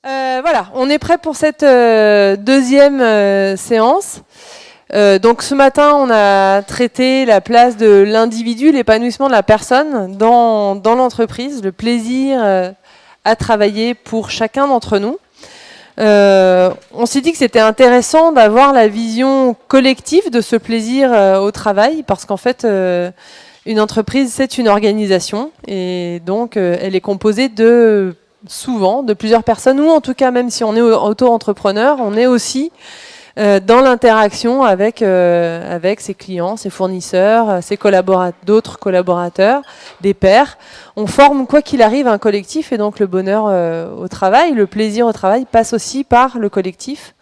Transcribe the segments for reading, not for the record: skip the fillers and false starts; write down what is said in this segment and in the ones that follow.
Voilà, on est prêt pour cette deuxième séance. Donc ce matin, on a traité la place de l'individu, l'épanouissement de la personne dans l'entreprise, le plaisir à travailler pour chacun d'entre nous. On s'est dit que c'était intéressant d'avoir la vision collective de ce plaisir au travail, parce qu'en fait, une entreprise, c'est une organisation, et donc elle est composée souvent de plusieurs personnes, ou en tout cas, même si on est auto-entrepreneur, on est aussi dans l'interaction avec ses clients, ses fournisseurs, d'autres collaborateurs, des pairs. On forme, quoi qu'il arrive, un collectif, et donc le bonheur au travail, le plaisir au travail passe aussi par le collectif.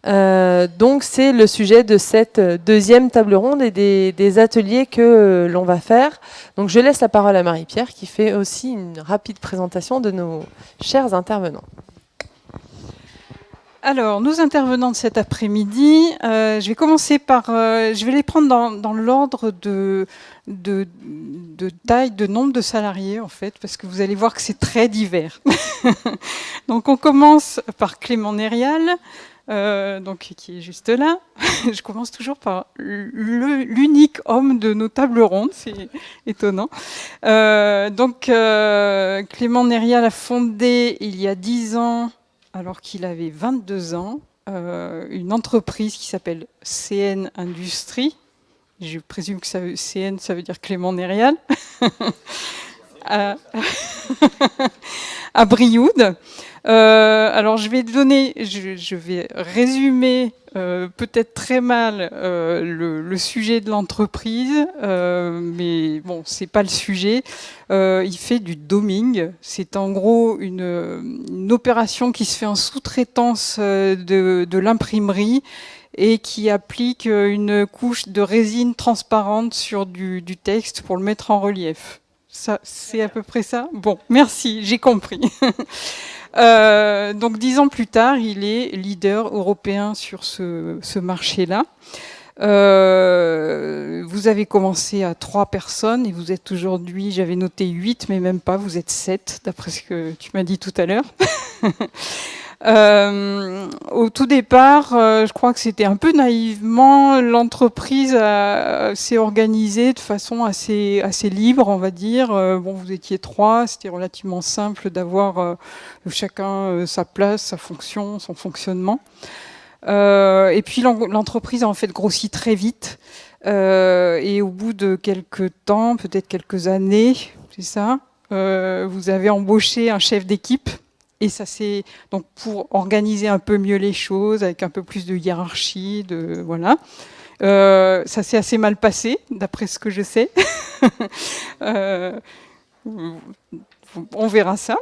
Donc c'est le sujet de cette deuxième table ronde et des ateliers que l'on va faire. Donc je laisse la parole à Marie-Pierre qui fait aussi une rapide présentation de nos chers intervenants. Alors, nos intervenants de cet après-midi, je vais commencer par... je vais les prendre dans l'ordre de taille, de nombre de salariés, en fait, parce que vous allez voir que c'est très divers. Donc, on commence par Clément Nérial, donc, qui est juste là. Je commence toujours par l'unique homme de nos tables rondes, c'est étonnant. Donc, Clément Nérial a fondé, il y a 10 ans, alors qu'il avait 22 ans, une entreprise qui s'appelle CN Industrie. Je présume que CN, ça veut dire Clément Nérial. À Brioude. Alors je vais résumer peut-être très mal le sujet de l'entreprise, mais bon, c'est pas le sujet. Il fait du doming. C'est en gros une opération qui se fait en sous-traitance de l'imprimerie et qui applique une couche de résine transparente sur du texte pour le mettre en relief. Ça, c'est à peu près ça. Bon, merci, j'ai compris. Donc 10 ans plus tard, il est leader européen sur ce marché-là. Vous avez commencé à 3 personnes et vous êtes aujourd'hui, j'avais noté 8, mais même pas, vous êtes 7, d'après ce que tu m'as dit tout à l'heure. Au tout départ, je crois que c'était un peu naïvement, l'entreprise s'est organisée de façon assez libre, on va dire. Bon, vous étiez 3, c'était relativement simple d'avoir chacun sa place, sa fonction, son fonctionnement. Et puis l'entreprise a en fait grossi très vite. Et au bout de quelques temps, peut-être quelques années, c'est ça, vous avez embauché un chef d'équipe. Et ça c'est donc pour organiser un peu mieux les choses, avec un peu plus de hiérarchie, voilà. Ça s'est assez mal passé, d'après ce que je sais. On verra ça.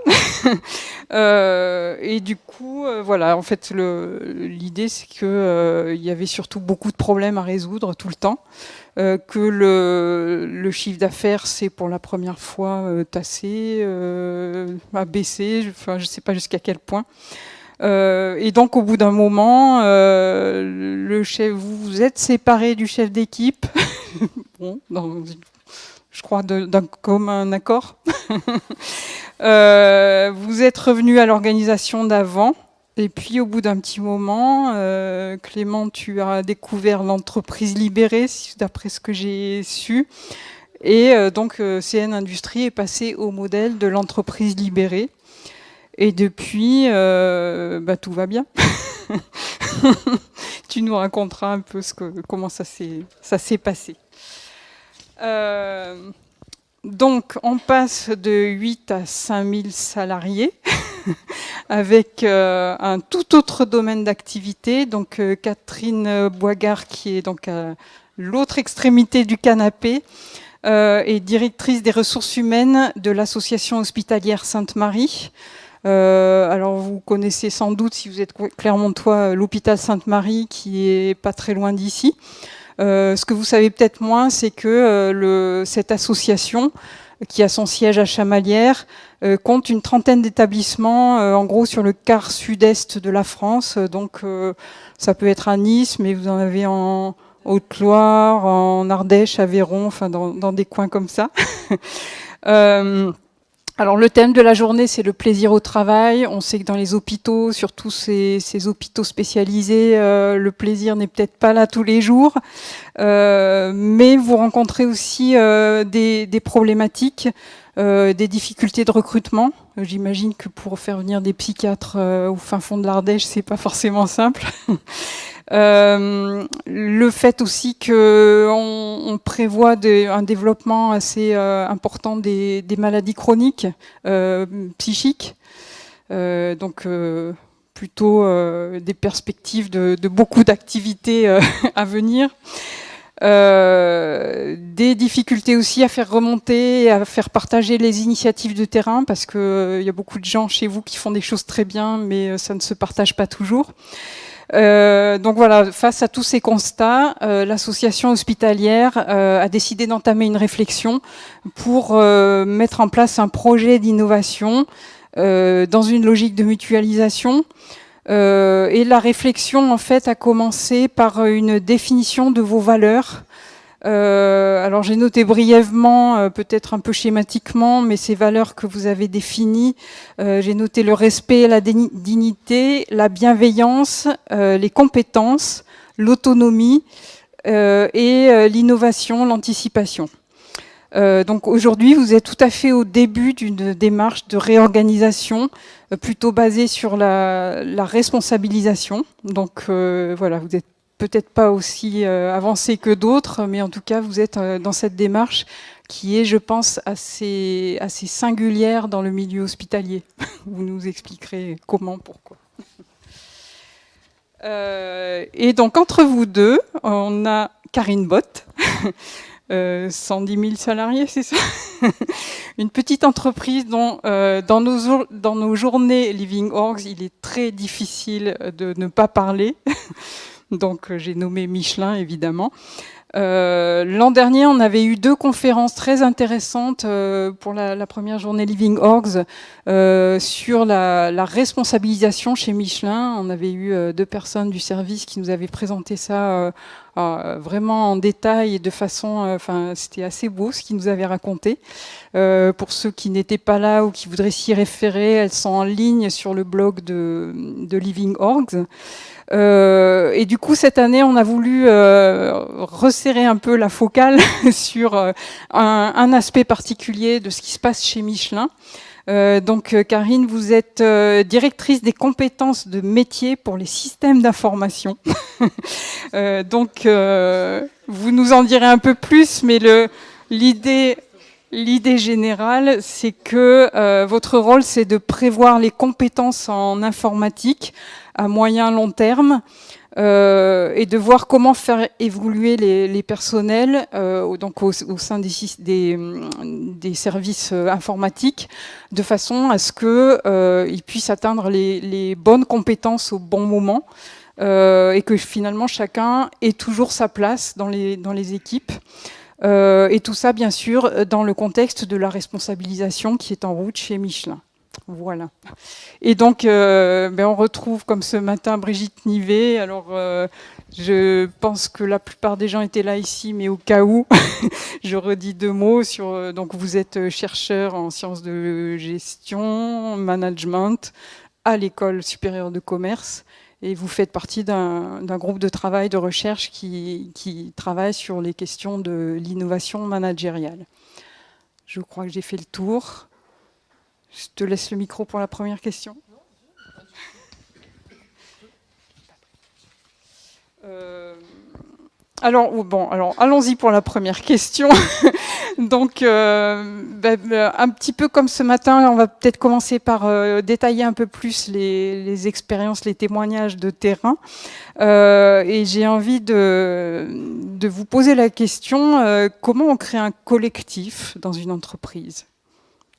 Et du coup, voilà, en fait, l'idée, c'est qu'il y avait surtout beaucoup de problèmes à résoudre tout le temps, que le chiffre d'affaires, c'est pour la première fois tassé, a baissé, enfin, je ne sais pas jusqu'à quel point. Et donc, au bout d'un moment, vous vous êtes séparé du chef d'équipe, bon, je crois d'un commun accord. Vous êtes revenu à l'organisation d'avant. Et puis, au bout d'un petit moment, Clément, tu as découvert l'entreprise libérée, d'après ce que j'ai su. Et donc, CN Industrie est passé au modèle de l'entreprise libérée. Et depuis, tout va bien. Tu nous raconteras un peu comment ça s'est passé. Donc, on passe de 8 à 5000 salariés avec un tout autre domaine d'activité. Donc, Catherine Boigard, qui est donc à l'autre extrémité du canapé, est directrice des ressources humaines de l'association hospitalière Sainte-Marie. Alors, vous connaissez sans doute, si vous êtes clermontois, l'hôpital Sainte-Marie, qui est pas très loin d'ici. Ce que vous savez peut-être moins, c'est que cette association, qui a son siège à Chamalières, compte une trentaine d'établissements, en gros sur le quart sud-est de la France. Donc ça peut être à Nice, mais vous en avez en Haute-Loire, en Ardèche, Aveyron, enfin dans des coins comme ça. Alors le thème de la journée, c'est le plaisir au travail. On sait que dans les hôpitaux, surtout ces hôpitaux spécialisés, le plaisir n'est peut-être pas là tous les jours. Mais vous rencontrez aussi des problématiques, des difficultés de recrutement. J'imagine que pour faire venir des psychiatres au fin fond de l'Ardèche, c'est pas forcément simple. Le fait aussi qu'on prévoit un développement assez important des maladies chroniques psychiques, donc plutôt des perspectives de beaucoup d'activités à venir. Des difficultés aussi à faire remonter, à faire partager les initiatives de terrain, parce qu'il y a beaucoup de gens chez vous qui font des choses très bien, mais ça ne se partage pas toujours. Donc voilà, face à tous ces constats, l'association hospitalière a décidé d'entamer une réflexion pour mettre en place un projet d'innovation dans une logique de mutualisation. Et la réflexion, en fait, a commencé par une définition de vos valeurs. Alors j'ai noté brièvement, peut-être un peu schématiquement, mais ces valeurs que vous avez définies, j'ai noté le respect, la dignité, la bienveillance, les compétences, l'autonomie et l'innovation, l'anticipation. Donc aujourd'hui, vous êtes tout à fait au début d'une démarche de réorganisation plutôt basée sur la responsabilisation. Donc voilà, vous êtes peut-être pas aussi avancé que d'autres, mais en tout cas, vous êtes dans cette démarche qui est, je pense, assez singulière dans le milieu hospitalier. Vous nous expliquerez comment, pourquoi. Et donc, entre vous deux, on a Karine Bott, 110 000 salariés, c'est ça? Une petite entreprise dont, dans nos journées Living Orgs, il est très difficile de ne pas parler. Donc j'ai nommé Michelin, évidemment. L'an dernier, on avait eu 2 conférences très intéressantes pour la première journée Living Orgs sur la responsabilisation chez Michelin. On avait eu 2 personnes du service qui nous avaient présenté ça vraiment en détail et de façon... c'était assez beau ce qu'ils nous avaient raconté. Pour ceux qui n'étaient pas là ou qui voudraient s'y référer, elles sont en ligne sur le blog de Living Orgs. Et du coup, cette année, on a voulu resserrer un peu la focale sur un aspect particulier de ce qui se passe chez Michelin. Donc, Karine, vous êtes directrice des compétences de métier pour les systèmes d'information. Donc, vous nous en direz un peu plus, mais l'idée générale, c'est que votre rôle, c'est de prévoir les compétences en informatique à moyen long terme et de voir comment faire évoluer les personnels donc au sein des services informatiques de façon à ce qu'ils puissent atteindre les bonnes compétences au bon moment et que finalement chacun ait toujours sa place dans les équipes. Et tout ça, bien sûr, dans le contexte de la responsabilisation qui est en route chez Michelin. Voilà. Et donc, on retrouve, comme ce matin, Brigitte Nivet. Alors, je pense que la plupart des gens étaient là ici, mais au cas où, je redis 2 mots sur... donc, vous êtes chercheur en sciences de gestion, management, à l'École supérieure de commerce. Et vous faites partie d'un groupe de travail, de recherche qui travaille sur les questions de l'innovation managériale. Je crois que j'ai fait le tour. Je te laisse le micro pour la première question. Alors, allons-y pour la première question. Donc, un petit peu comme ce matin, on va peut-être commencer par détailler un peu plus les expériences, les témoignages de terrain. Et j'ai envie de vous poser la question, comment on crée un collectif dans une entreprise ?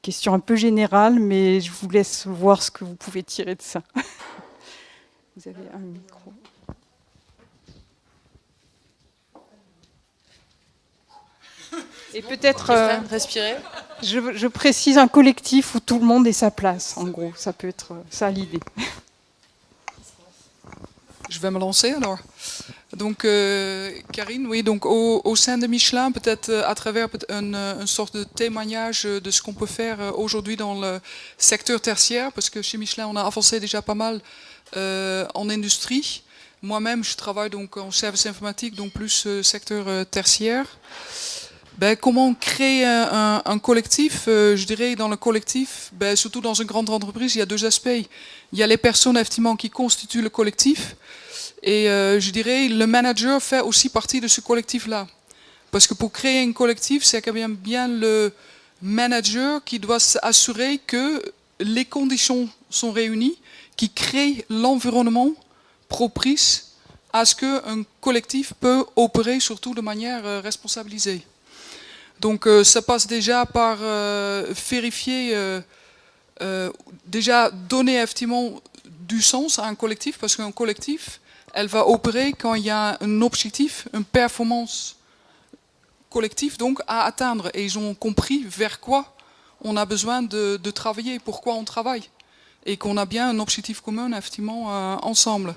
Question un peu générale, mais je vous laisse voir ce que vous pouvez tirer de ça. Vous avez un micro. Et peut-être respirer. Je précise un collectif où tout le monde ait sa place, en gros. Ça peut être ça l'idée. Je vais me lancer alors. Donc, Karine, oui, donc au sein de Michelin, peut-être à travers une sorte de témoignage de ce qu'on peut faire aujourd'hui dans le secteur tertiaire, parce que chez Michelin, on a avancé déjà pas mal en industrie. Moi-même, je travaille donc en service informatique, donc plus secteur tertiaire. Ben, comment créer un collectif? Je dirais dans le collectif, ben, surtout dans une grande entreprise, il y a deux aspects. Il y a les personnes effectivement qui constituent le collectif, et je dirais le manager fait aussi partie de ce collectif-là. Parce que pour créer un collectif, c'est quand même bien le manager qui doit s'assurer que les conditions sont réunies, qui crée l'environnement propice à ce qu'un collectif peut opérer surtout de manière responsabilisée. Donc ça passe déjà par vérifier, déjà donner effectivement du sens à un collectif, parce qu'un collectif, elle va opérer quand il y a un objectif, une performance collective donc à atteindre. Et ils ont compris vers quoi on a besoin de travailler, pourquoi on travaille. Et qu'on a bien un objectif commun effectivement ensemble.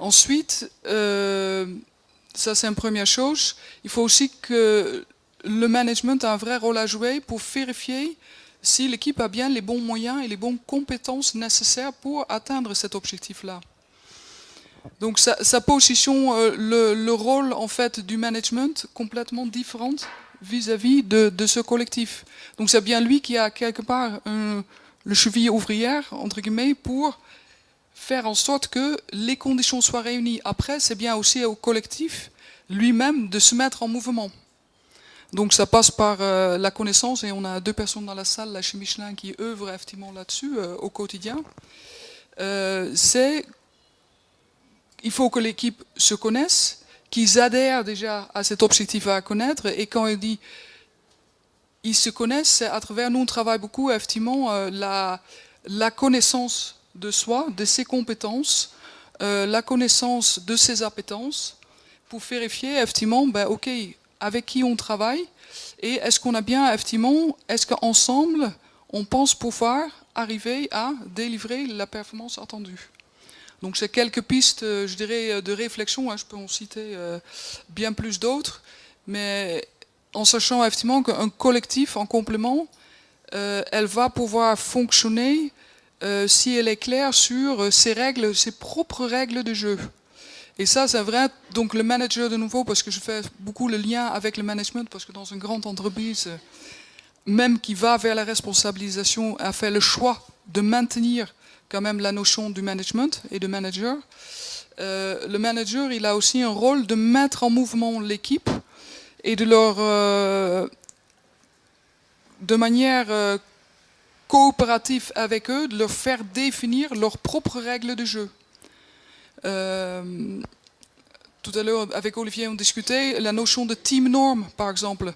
Ensuite, ça c'est une première chose, il faut aussi que le management a un vrai rôle à jouer pour vérifier si l'équipe a bien les bons moyens et les bonnes compétences nécessaires pour atteindre cet objectif-là. Donc ça position le rôle en fait du management complètement différent vis-à-vis de ce collectif. Donc c'est bien lui qui a quelque part le cheville ouvrière, entre guillemets, pour faire en sorte que les conditions soient réunies. Après, c'est bien aussi au collectif lui-même de se mettre en mouvement. Donc ça passe par la connaissance, et on a 2 personnes dans la salle là, chez Michelin qui œuvrent effectivement là-dessus au quotidien. Il faut que l'équipe se connaisse, qu'ils adhèrent déjà à cet objectif à connaître, et quand il dit ils se connaissent, c'est à travers, nous on travaille beaucoup effectivement la connaissance de soi, de ses compétences, la connaissance de ses appétences, pour vérifier effectivement, ben, ok, avec qui on travaille, et est-ce qu'on a bien effectivement, est-ce qu'ensemble on pense pouvoir arriver à délivrer la performance attendue. Donc c'est quelques pistes, je dirais, de réflexion, hein, je peux en citer bien plus d'autres, mais en sachant effectivement qu'un collectif en complément, elle va pouvoir fonctionner si elle est claire sur ses règles, ses propres règles de jeu. Et ça, c'est vrai, donc le manager de nouveau, parce que je fais beaucoup le lien avec le management, parce que dans une grande entreprise, même qui va vers la responsabilisation, a fait le choix de maintenir quand même la notion du management et de manager. Le manager, il a aussi un rôle de mettre en mouvement l'équipe et de leur, de manière coopérative avec eux, de leur faire définir leurs propres règles de jeu. Tout à l'heure, avec Olivier, on discutait la notion de team norm, par exemple.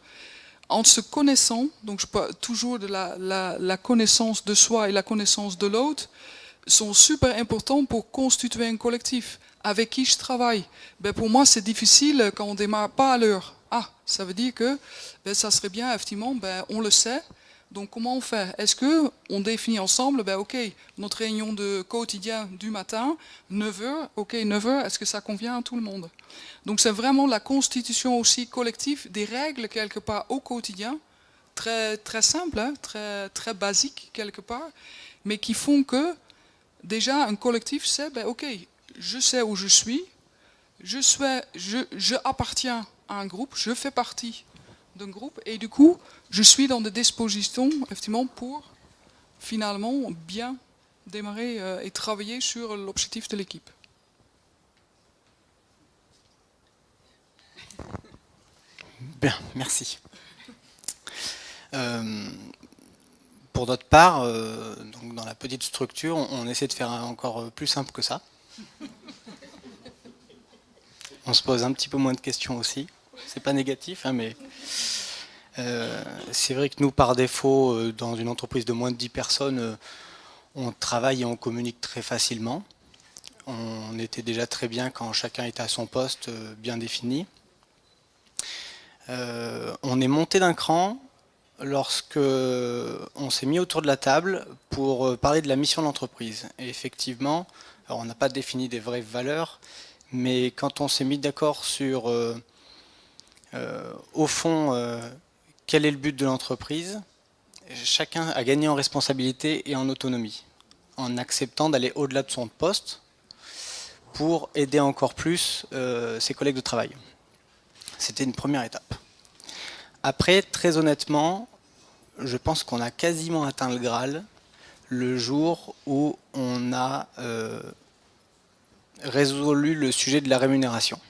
En se connaissant, donc je parle toujours de la connaissance de soi et la connaissance de l'autre, sont super importants pour constituer un collectif. Avec qui je travaille? Ben pour moi, c'est difficile quand on ne démarre pas à l'heure. Ah, ça veut dire que ben, ça serait bien, effectivement, ben, on le sait. Donc comment on fait? Est-ce qu'on définit ensemble, ben, ok, notre réunion de quotidien du matin, 9h, ok, 9h, est-ce que ça convient à tout le monde? Donc c'est vraiment la constitution aussi collective des règles quelque part au quotidien, très, très simple, hein, très, très basique quelque part, mais qui font que déjà un collectif sait, ben, ok, je sais où je suis, je appartiens à un groupe, je fais partie d'un groupe, et du coup, je suis dans des dispositions, effectivement, pour finalement bien démarrer et travailler sur l'objectif de l'équipe. Bien, merci. Pour notre part, donc dans la petite structure, on essaie de faire encore plus simple que ça. On se pose un petit peu moins de questions aussi. C'est pas négatif, hein, mais c'est vrai que nous, par défaut, dans une entreprise de moins de 10 personnes, on travaille et on communique très facilement. On était déjà très bien quand chacun était à son poste bien défini. On est monté d'un cran lorsque on s'est mis autour de la table pour parler de la mission de l'entreprise. Et effectivement, Alors on n'a pas défini des vraies valeurs, mais quand on s'est mis d'accord sur, au fond, quel est le but de l'entreprise, chacun a gagné en responsabilité et en autonomie, en acceptant d'aller au-delà de son poste pour aider encore plus ses collègues de travail. C'était une première étape. Après, très honnêtement, je pense qu'on a quasiment atteint le Graal le jour où on a résolu le sujet de la rémunération.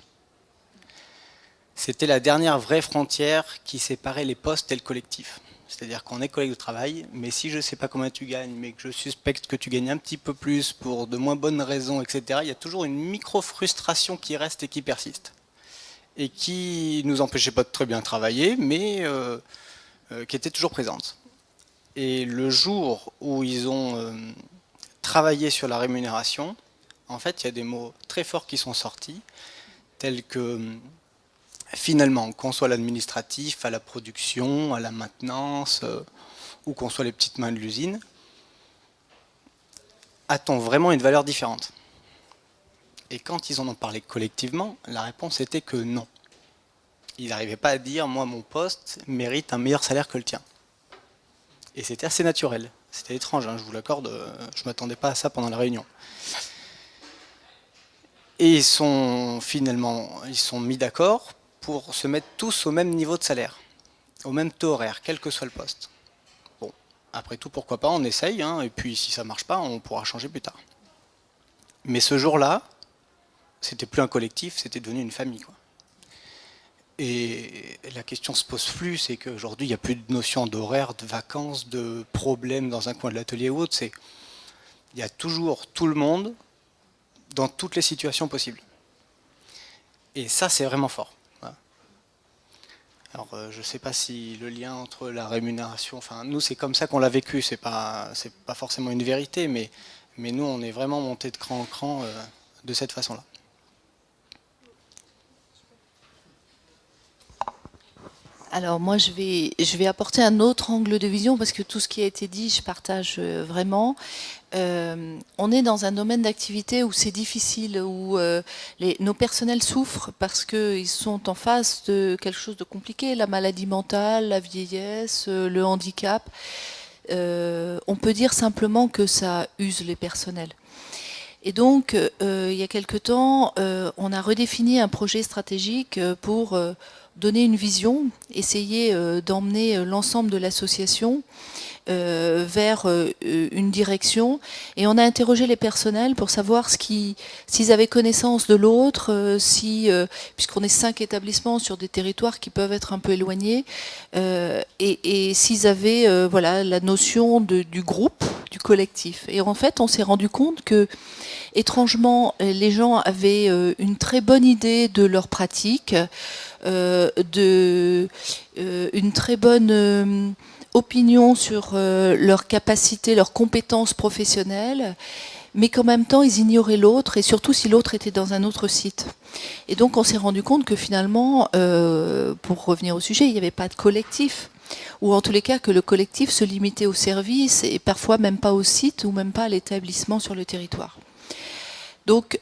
C'était la dernière vraie frontière qui séparait les postes et le collectif. C'est-à-dire qu'on est collègue de travail, mais si je ne sais pas combien tu gagnes, mais que je suspecte que tu gagnes un petit peu plus pour de moins bonnes raisons, etc., il y a toujours une micro-frustration qui reste et qui persiste. Et qui nous empêchait pas de très bien travailler, mais qui était toujours présente. Et le jour où ils ont travaillé sur la rémunération, en fait, il y a des mots très forts qui sont sortis, tels que finalement, qu'on soit l'administratif, à la production, à la maintenance, ou qu'on soit les petites mains de l'usine, a-t-on vraiment une valeur différente? Et quand ils en ont parlé collectivement, la réponse était que non. Ils n'arrivaient pas à dire « moi, mon poste mérite un meilleur salaire que le tien ». Et c'était assez naturel. C'était étrange, hein, je vous l'accorde, je ne m'attendais pas à ça pendant la réunion. Et ils sont mis d'accord pour se mettre tous au même niveau de salaire, au même taux horaire, quel que soit le poste. Bon, après tout, pourquoi pas, on essaye, hein, et puis si ça ne marche pas, on pourra changer plus tard. Mais ce jour-là, c'était plus un collectif, c'était devenu une famille, quoi. Et la question se pose plus, c'est qu'aujourd'hui, il n'y a plus de notion d'horaire, de vacances, de problèmes dans un coin de l'atelier ou autre. Il y a toujours tout le monde dans toutes les situations possibles. Et ça, c'est vraiment fort. Voilà. Alors, je ne sais pas si le lien entre la rémunération... Enfin, nous, c'est comme ça qu'on l'a vécu. C'est pas forcément une vérité, mais nous, on est vraiment monté de cran en cran de cette façon-là. Alors moi, je vais apporter un autre angle de vision parce que tout ce qui a été dit, je partage vraiment. On est dans un domaine d'activité où c'est difficile, où nos personnels souffrent parce qu'ils sont en face de quelque chose de compliqué, la maladie mentale, la vieillesse, le handicap. On peut dire simplement que ça use les personnels. Et donc, il y a quelque temps, on a redéfini un projet stratégique pour donner une vision, essayer d'emmener l'ensemble de l'association vers une direction. Et on a interrogé les personnels pour savoir s'ils avaient connaissance de l'autre, puisqu'on est 5 établissements sur des territoires qui peuvent être un peu éloignés, et s'ils avaient voilà, la notion du groupe, du collectif. Et en fait, on s'est rendu compte que, étrangement, les gens avaient une très bonne idée de leur pratique, une très bonne opinion sur leur capacité, leurs compétences professionnelles, mais qu'en même temps, ils ignoraient l'autre, et surtout si l'autre était dans un autre site. Et donc, on s'est rendu compte que finalement, pour revenir au sujet, il n'y avait pas de collectif, ou en tous les cas que le collectif se limitait au service, et parfois même pas au site, ou même pas à l'établissement sur le territoire. Donc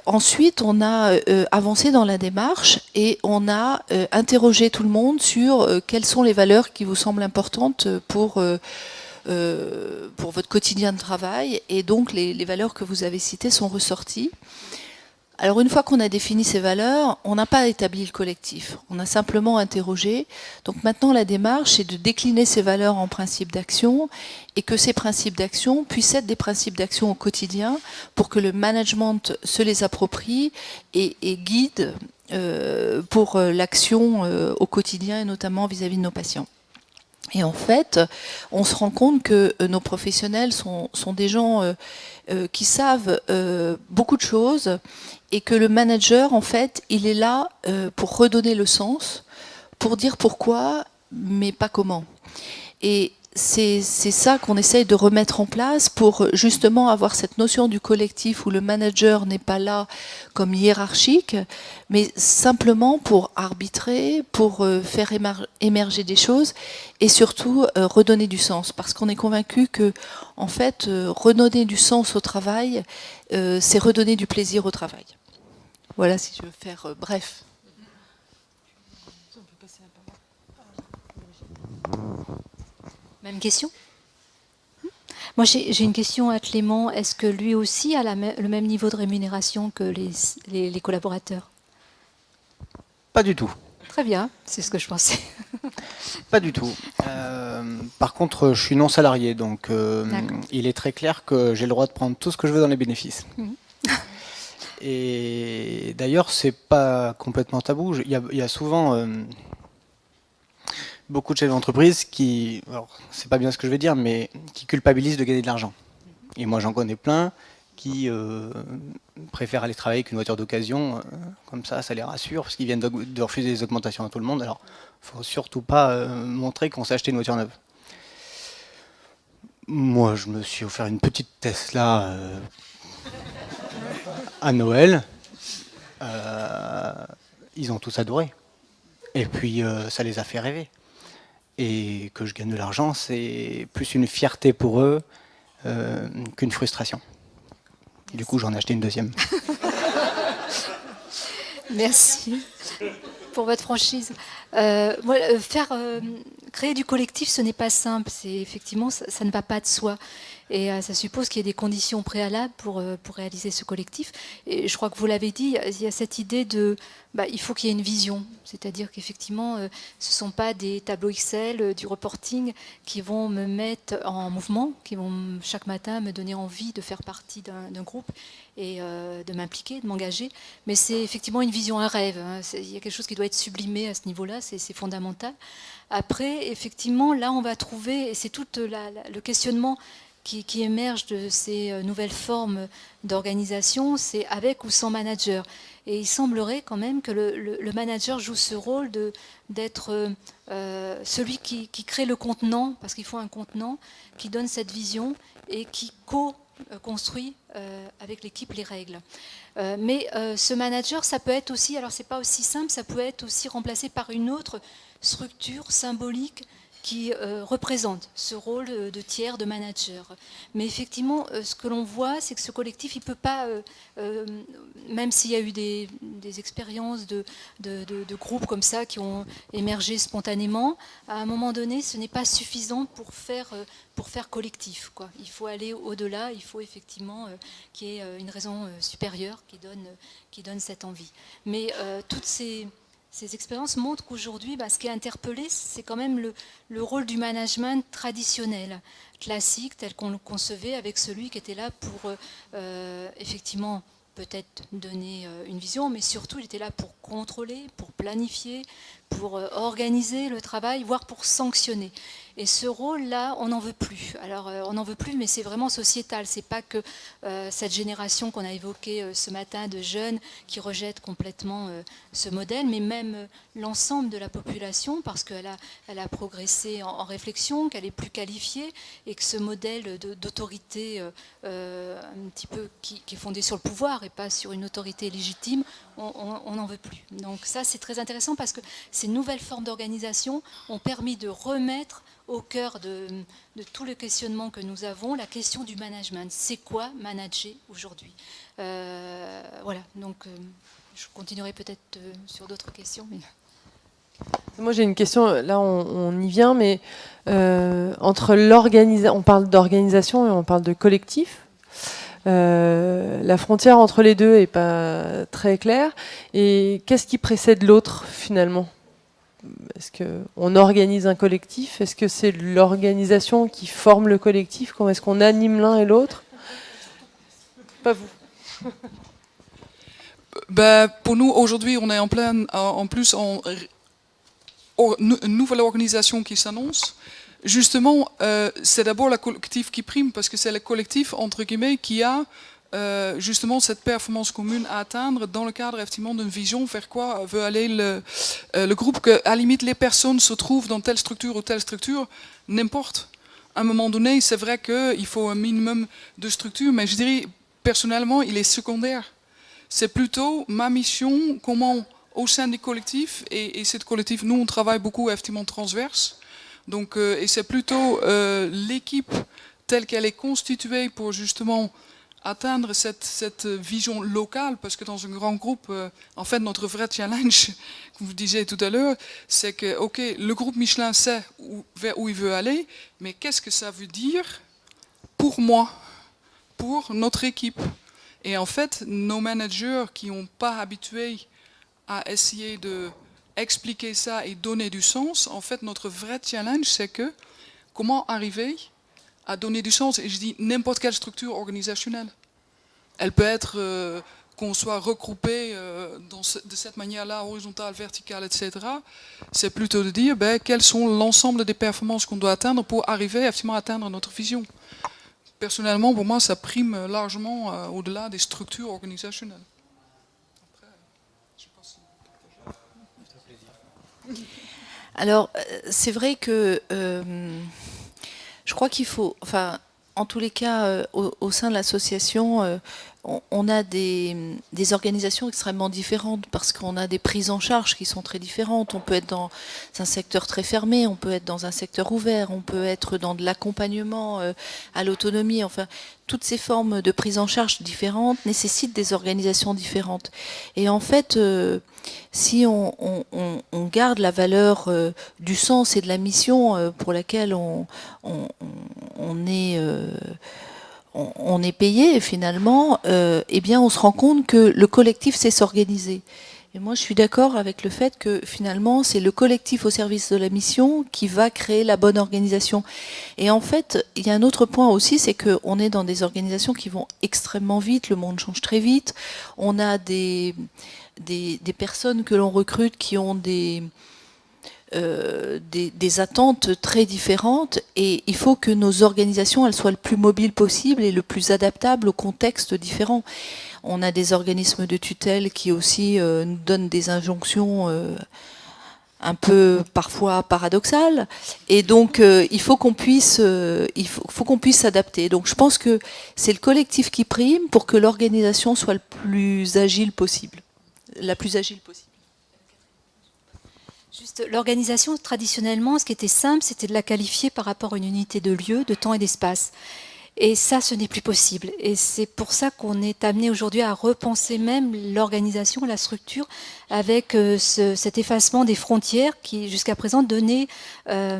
ensuite, on a avancé dans la démarche et on a interrogé tout le monde sur quelles sont les valeurs qui vous semblent importantes pour votre quotidien de travail. Et donc les valeurs que vous avez citées sont ressorties. Alors une fois qu'on a défini ces valeurs, on n'a pas établi le collectif, on a simplement interrogé. Donc maintenant la démarche c'est de décliner ces valeurs en principes d'action et que ces principes d'action puissent être des principes d'action au quotidien pour que le management se les approprie et guide pour l'action au quotidien et notamment vis-à-vis de nos patients. Et en fait, on se rend compte que nos professionnels sont des gens qui savent beaucoup de choses et que le manager, en fait, il est là pour redonner le sens, pour dire pourquoi, mais pas comment. Et c'est ça qu'on essaye de remettre en place pour justement avoir cette notion du collectif où le manager n'est pas là comme hiérarchique, mais simplement pour arbitrer, pour faire émerger des choses et surtout redonner du sens. Parce qu'on est convaincu que, en fait, redonner du sens au travail, c'est redonner du plaisir au travail. Voilà, si je veux faire bref. Même question. Moi, j'ai une question à Clément. Est-ce que lui aussi a le même niveau de rémunération que les collaborateurs? Pas du tout. Très bien, c'est ce que je pensais. Pas du tout. Par contre, je suis non salarié, donc il est très clair que j'ai le droit de prendre tout ce que je veux dans les bénéfices. Et d'ailleurs, c'est pas complètement tabou. Il y a souvent beaucoup de chefs d'entreprise qui, alors c'est pas bien ce que je vais dire, mais qui culpabilisent de gagner de l'argent. Et moi, j'en connais plein qui préfèrent aller travailler avec une voiture d'occasion, comme ça les rassure, parce qu'ils viennent de refuser des augmentations à tout le monde. Alors, il ne faut surtout pas montrer qu'on s'est acheté une voiture neuve. Moi, je me suis offert une petite Tesla à Noël. Ils ont tous adoré. Et puis, ça les a fait rêver. Et que je gagne de l'argent, c'est plus une fierté pour eux qu'une frustration. Du coup, j'en ai acheté une deuxième. Merci pour votre franchise. Créer du collectif, ce n'est pas simple. Effectivement, ça ne va pas de soi. Et ça suppose qu'il y ait des conditions préalables pour réaliser ce collectif. Et je crois que vous l'avez dit, il y a cette idée de... il faut qu'il y ait une vision. C'est-à-dire qu'effectivement, ce ne sont pas des tableaux Excel, du reporting qui vont me mettre en mouvement, qui vont chaque matin me donner envie de faire partie d'un groupe et de m'impliquer, de m'engager. Mais c'est effectivement une vision, un rêve. Hein. Il y a quelque chose qui doit être sublimé à ce niveau-là, c'est fondamental. Après, effectivement, là, on va trouver, et c'est tout le questionnement qui émerge de ces nouvelles formes d'organisation, c'est avec ou sans manager. Et il semblerait quand même que le manager joue ce rôle d'être celui qui crée le contenant, parce qu'il faut un contenant qui donne cette vision et qui co-construit avec l'équipe les règles. Mais ce manager, ça peut être aussi, alors c'est pas aussi simple, ça peut être aussi remplacé par une autre structure symbolique qui représente ce rôle de tiers, de manager. Mais effectivement, ce que l'on voit, c'est que ce collectif, il ne peut pas, même s'il y a eu des expériences de groupes comme ça qui ont émergé spontanément, à un moment donné, ce n'est pas suffisant pour faire collectif, quoi. Il faut aller au-delà, il faut effectivement qu'il y ait une raison supérieure qui donne cette envie. Mais toutes ces expériences montrent qu'aujourd'hui, ce qui est interpellé, c'est quand même le rôle du management traditionnel, classique, tel qu'on le concevait, avec celui qui était là pour effectivement peut-être donner une vision, mais surtout il était là pour contrôler, pour planifier, pour organiser le travail, voire pour sanctionner. Et ce rôle-là, on n'en veut plus. Alors, on n'en veut plus, mais c'est vraiment sociétal. C'est pas que cette génération qu'on a évoquée ce matin de jeunes qui rejettent complètement ce modèle, mais même l'ensemble de la population, parce qu'elle a progressé en réflexion, qu'elle est plus qualifiée, et que ce modèle d'autorité un petit peu qui est fondé sur le pouvoir et pas sur une autorité légitime, on n'en veut plus. Donc ça, c'est très intéressant parce que ces nouvelles formes d'organisation ont permis de remettre au cœur de tout le questionnement que nous avons, la question du management. C'est quoi manager aujourd'hui? Voilà, donc je continuerai peut-être sur d'autres questions. Mais... Moi j'ai une question, là on y vient, mais entre l'organisation, on parle d'organisation et on parle de collectif. La frontière entre les deux n'est pas très claire. Et qu'est-ce qui précède l'autre finalement? Est-ce qu'on organise un collectif? Est-ce que c'est l'organisation qui forme le collectif? Comment est-ce qu'on anime l'un et l'autre? Pas vous. Pour nous, aujourd'hui, on est en plus en une nouvelle organisation qui s'annonce. Justement, c'est d'abord le collectif qui prime, parce que c'est le collectif, entre guillemets, qui a justement cette performance commune à atteindre dans le cadre effectivement d'une vision vers quoi veut aller le groupe, que à la limite les personnes se trouvent dans telle structure ou telle structure, n'importe. un moment donné, c'est vrai qu'il faut un minimum de structure, mais je dirais, personnellement, il est secondaire. C'est plutôt ma mission, comment, au sein du collectif, et ce collectif, nous, on travaille beaucoup, effectivement, transverse. Donc, et c'est plutôt l'équipe telle qu'elle est constituée pour justement atteindre cette vision locale, parce que dans un grand groupe, en fait, notre vrai challenge, comme vous disiez tout à l'heure, c'est que, ok, le groupe Michelin sait vers où il veut aller, mais qu'est-ce que ça veut dire pour moi, pour notre équipe? Et en fait, nos managers qui n'ont pas habitué à essayer de expliquer ça et donner du sens, en fait, notre vrai challenge, c'est que comment arriver à donner du sens, et je dis n'importe quelle structure organisationnelle. Elle peut être qu'on soit regroupé de cette manière-là, horizontale, verticale, etc. C'est plutôt de dire quelles sont l'ensemble des performances qu'on doit atteindre pour arriver effectivement à atteindre notre vision. Personnellement, pour moi, ça prime largement au-delà des structures organisationnelles. Après, je sais pas si... Alors, c'est vrai que je crois qu'il faut, enfin, en tous les cas, au sein de l'association, on a des organisations extrêmement différentes parce qu'on a des prises en charge qui sont très différentes. On peut être dans un secteur très fermé, on peut être dans un secteur ouvert, on peut être dans de l'accompagnement à l'autonomie. Enfin, toutes ces formes de prise en charge différentes nécessitent des organisations différentes. Et en fait, si on garde la valeur du sens et de la mission pour laquelle on est payé finalement, eh bien on se rend compte que le collectif sait s'organiser. Et moi je suis d'accord avec le fait que finalement c'est le collectif au service de la mission qui va créer la bonne organisation. Et en fait il y a un autre point aussi, c'est qu'on est dans des organisations qui vont extrêmement vite, le monde change très vite, on a des personnes que l'on recrute qui ont des attentes très différentes, et il faut que nos organisations elles soient le plus mobiles possible et le plus adaptables aux contextes différents. On a des organismes de tutelle qui aussi nous donnent des injonctions un peu parfois paradoxales, et donc il faut qu'on puisse s'adapter. Donc je pense que c'est le collectif qui prime pour que l'organisation soit le plus agile possible, la plus agile possible. Juste, l'organisation, traditionnellement, ce qui était simple, c'était de la qualifier par rapport à une unité de lieu, de temps et d'espace. Et ça, ce n'est plus possible. Et c'est pour ça qu'on est amené aujourd'hui à repenser même l'organisation, la structure, avec cet effacement des frontières qui, jusqu'à présent, donnaient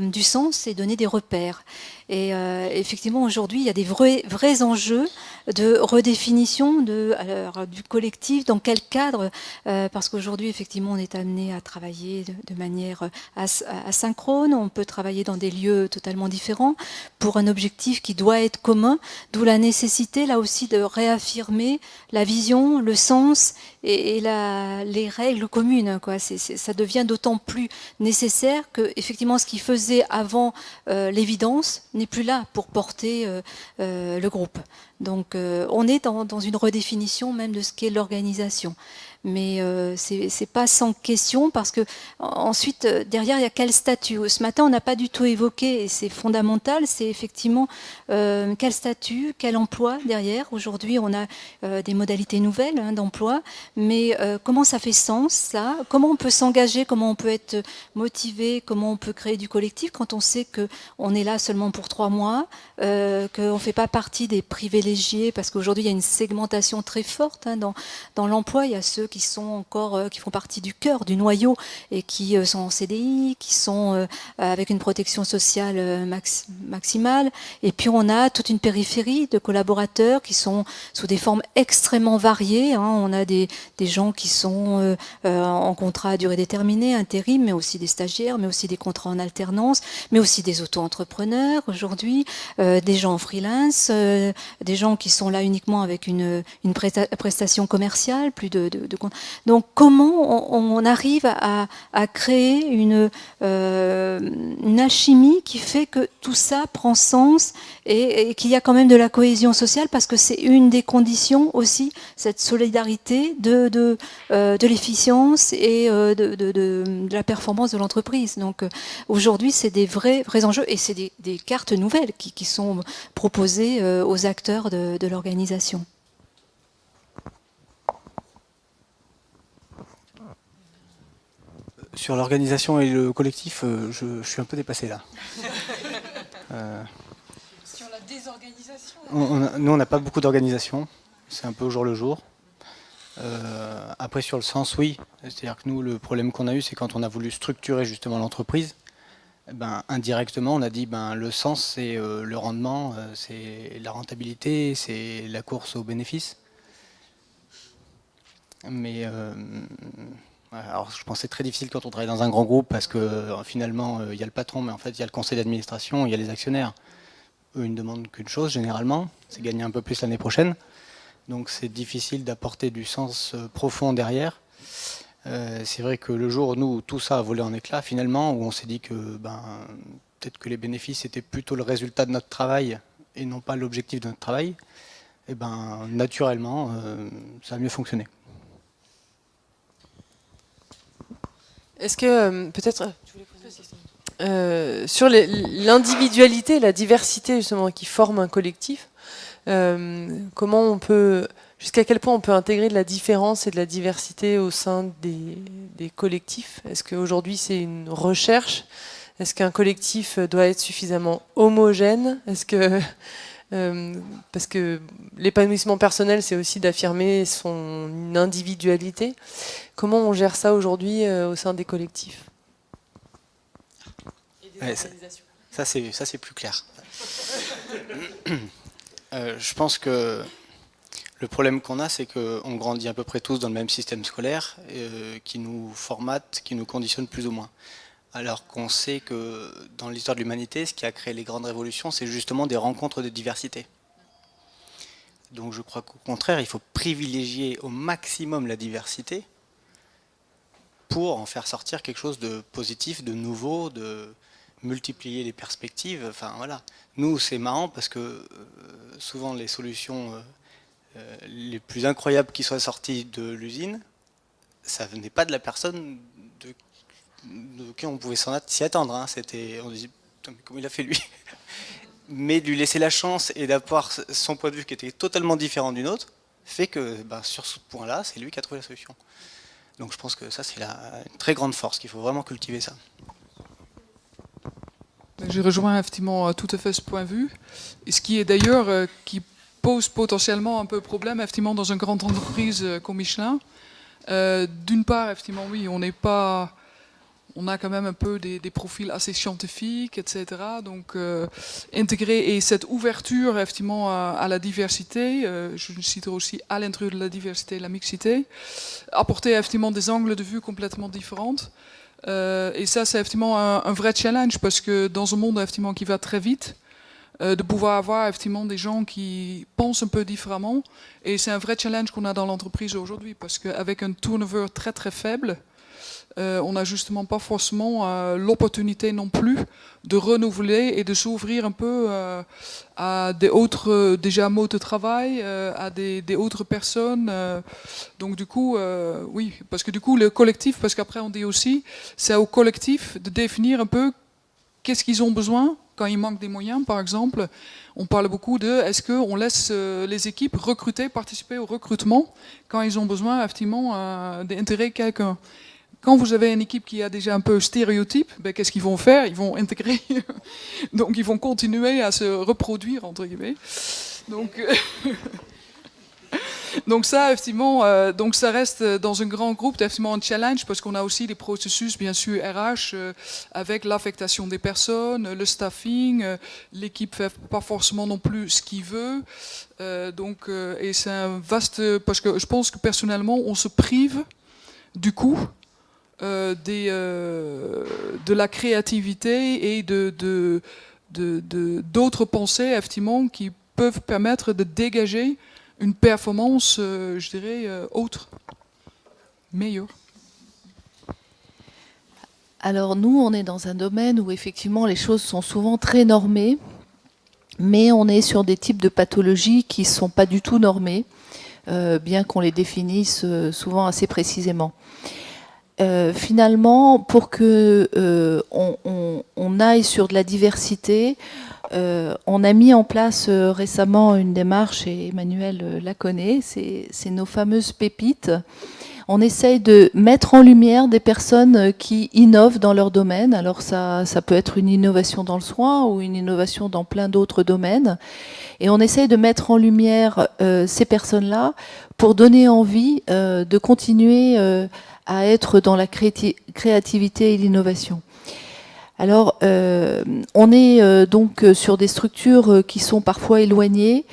du sens et donnaient des repères. Et effectivement, aujourd'hui, il y a des vrais enjeux de redéfinition du collectif, dans quel cadre, parce qu'aujourd'hui, effectivement, on est amené à travailler de manière asynchrone, on peut travailler dans des lieux totalement différents pour un objectif qui doit être commun, d'où la nécessité, là aussi, de réaffirmer la vision, le sens et les règles communes, quoi. Ça devient d'autant plus nécessaire que, effectivement, ce qui faisait avant l'évidence n'est plus là pour porter le groupe. Donc on est dans une redéfinition même de ce qu'est l'organisation. Mais c'est pas sans question, parce que ensuite derrière il y a quel statut. Ce matin on n'a pas du tout évoqué, et c'est fondamental, c'est effectivement quel statut, quel emploi derrière. Aujourd'hui on a des modalités nouvelles d'emploi, mais comment ça fait sens ça, comment on peut s'engager, comment on peut être motivé, comment on peut créer du collectif quand on sait qu'on est là seulement pour 3 mois, qu'on ne fait pas partie des privilégiés, parce qu'aujourd'hui il y a une segmentation très forte dans l'emploi. Il y a ceux qui sont encore, qui font partie du cœur, du noyau, et qui sont en CDI, qui sont avec une protection sociale maximale. Et puis on a toute une périphérie de collaborateurs qui sont sous des formes extrêmement variées. On a des gens qui sont en contrat à durée déterminée, intérim, mais aussi des stagiaires, mais aussi des contrats en alternance, mais aussi des auto-entrepreneurs aujourd'hui, des gens en freelance, des gens qui sont là uniquement avec une prestation commerciale, plus de donc comment on arrive à créer une alchimie qui fait que tout ça prend sens et qu'il y a quand même de la cohésion sociale, parce que c'est une des conditions aussi, cette solidarité, de l'efficience et de la performance de l'entreprise. Donc aujourd'hui, c'est des vrais enjeux et c'est des cartes nouvelles qui sont proposées aux acteurs de l'organisation. Sur l'organisation et le collectif, je suis un peu dépassé là. Sur la désorganisation. Nous, on n'a pas beaucoup d'organisation, c'est un peu au jour le jour. Après, sur le sens, oui. C'est-à-dire que nous, le problème qu'on a eu, c'est quand on a voulu structurer justement l'entreprise, indirectement, on a dit le sens, c'est le rendement, c'est la rentabilité, c'est la course aux bénéfices. Mais alors, je pense que c'est très difficile quand on travaille dans un grand groupe parce que finalement, il y a le patron, mais en fait, il y a le conseil d'administration, il y a les actionnaires. Eux, ils ne demandent qu'une chose, généralement, c'est gagner un peu plus l'année prochaine. Donc, c'est difficile d'apporter du sens profond derrière. C'est vrai que le jour où nous, tout ça a volé en éclats, finalement, où on s'est dit que peut-être que les bénéfices étaient plutôt le résultat de notre travail et non pas l'objectif de notre travail, et naturellement, ça a mieux fonctionné. Est-ce que peut-être sur l'individualité, la diversité justement qui forme un collectif, comment on peut, jusqu'à quel point on peut intégrer de la différence et de la diversité au sein des collectifs? Est-ce qu'aujourd'hui c'est une recherche? Est-ce qu'un collectif doit être suffisamment homogène? Est-ce que parce que l'épanouissement personnel, c'est aussi d'affirmer son individualité. Comment on gère ça aujourd'hui au sein des collectifs et des organisations? Ça, c'est plus clair. Je pense que le problème qu'on a, c'est qu'on grandit à peu près tous dans le même système scolaire qui nous formate, qui nous conditionne plus ou moins. Alors qu'on sait que dans l'histoire de l'humanité, ce qui a créé les grandes révolutions, c'est justement des rencontres de diversité. Donc je crois qu'au contraire, il faut privilégier au maximum la diversité pour en faire sortir quelque chose de positif, de nouveau, de multiplier les perspectives. Enfin voilà. Nous, c'est marrant parce que souvent les solutions les plus incroyables qui soient sorties de l'usine, ça venait pas de la personne de qui on pouvait s'y attendre. Hein. On disait, putain, mais comment il a fait lui? Mais de lui laisser la chance et d'avoir son point de vue qui était totalement différent du nôtre, fait que sur ce point-là, c'est lui qui a trouvé la solution. Donc je pense que ça, c'est une très grande force, qu'il faut vraiment cultiver ça. Je rejoins effectivement tout à fait ce point de vue. Et ce qui est d'ailleurs, qui pose potentiellement un peu problème, effectivement, dans une grande entreprise comme Michelin. D'une part, effectivement, oui, on a quand même un peu des profils assez scientifiques, etc. Donc intégrer et cette ouverture effectivement à la diversité, je citerai aussi à l'intérieur de la diversité la mixité, apporter effectivement des angles de vue complètement différents. Et ça c'est effectivement un vrai challenge parce que dans un monde effectivement qui va très vite, de pouvoir avoir effectivement des gens qui pensent un peu différemment. Et c'est un vrai challenge qu'on a dans l'entreprise aujourd'hui parce qu'avec un turnover très très faible, on n'a justement pas forcément l'opportunité non plus de renouveler et de s'ouvrir un peu à des autres déjà modes de travail, à des autres personnes. Donc du coup, oui, parce que du coup le collectif, parce qu'après on dit aussi, c'est au collectif de définir un peu qu'est-ce qu'ils ont besoin quand il manque des moyens, par exemple. On parle beaucoup de est-ce qu'on laisse les équipes recruter, participer au recrutement quand ils ont besoin effectivement d'intégrer quelqu'un. Quand vous avez une équipe qui a déjà un peu stéréotype, qu'est-ce qu'ils vont faire? Ils vont intégrer, donc ils vont continuer à se reproduire, entre guillemets. Donc ça, effectivement, donc ça reste dans un grand groupe, effectivement, un challenge, parce qu'on a aussi des processus, bien sûr, RH, avec l'affectation des personnes, le staffing, l'équipe fait pas forcément non plus ce qu'il veut. Et c'est un vaste, parce que je pense que personnellement, on se prive du coup de la créativité et d'autres pensées effectivement qui peuvent permettre de dégager une performance, je dirais, autre, meilleure. Alors nous, on est dans un domaine où effectivement les choses sont souvent très normées, mais on est sur des types de pathologies qui ne sont pas du tout normées. bien qu'on les définisse souvent assez précisément. Finalement, pour que on aille sur de la diversité, on a mis en place récemment une démarche, et Emmanuel la connaît, c'est nos fameuses pépites. On essaye de mettre en lumière des personnes qui innovent dans leur domaine. Alors ça peut être une innovation dans le soin ou une innovation dans plein d'autres domaines. Et on essaye de mettre en lumière ces personnes-là pour donner envie de continuer à être dans la créativité et l'innovation. Alors, on est donc sur des structures qui sont parfois éloignées.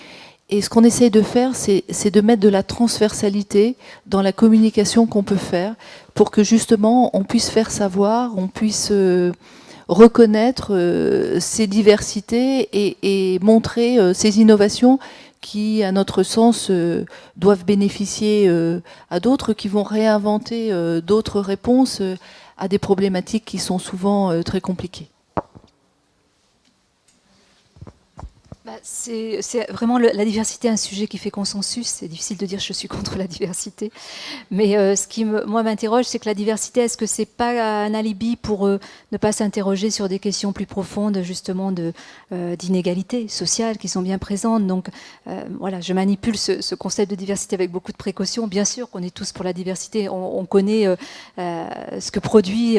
Et ce qu'on essaye de faire, c'est de mettre de la transversalité dans la communication qu'on peut faire pour que justement on puisse faire savoir, on puisse reconnaître ces diversités et montrer ces innovations qui, à notre sens, doivent bénéficier à d'autres, qui vont réinventer d'autres réponses à des problématiques qui sont souvent très compliquées. C'est vraiment la diversité, un sujet qui fait consensus. C'est difficile de dire je suis contre la diversité. Mais ce qui moi m'interroge, c'est que la diversité, est-ce que c'est pas un alibi pour ne pas s'interroger sur des questions plus profondes, justement, d'inégalités sociales qui sont bien présentes. Donc voilà, je manipule ce concept de diversité avec beaucoup de précautions. Bien sûr qu'on est tous pour la diversité. On connaît ce que produit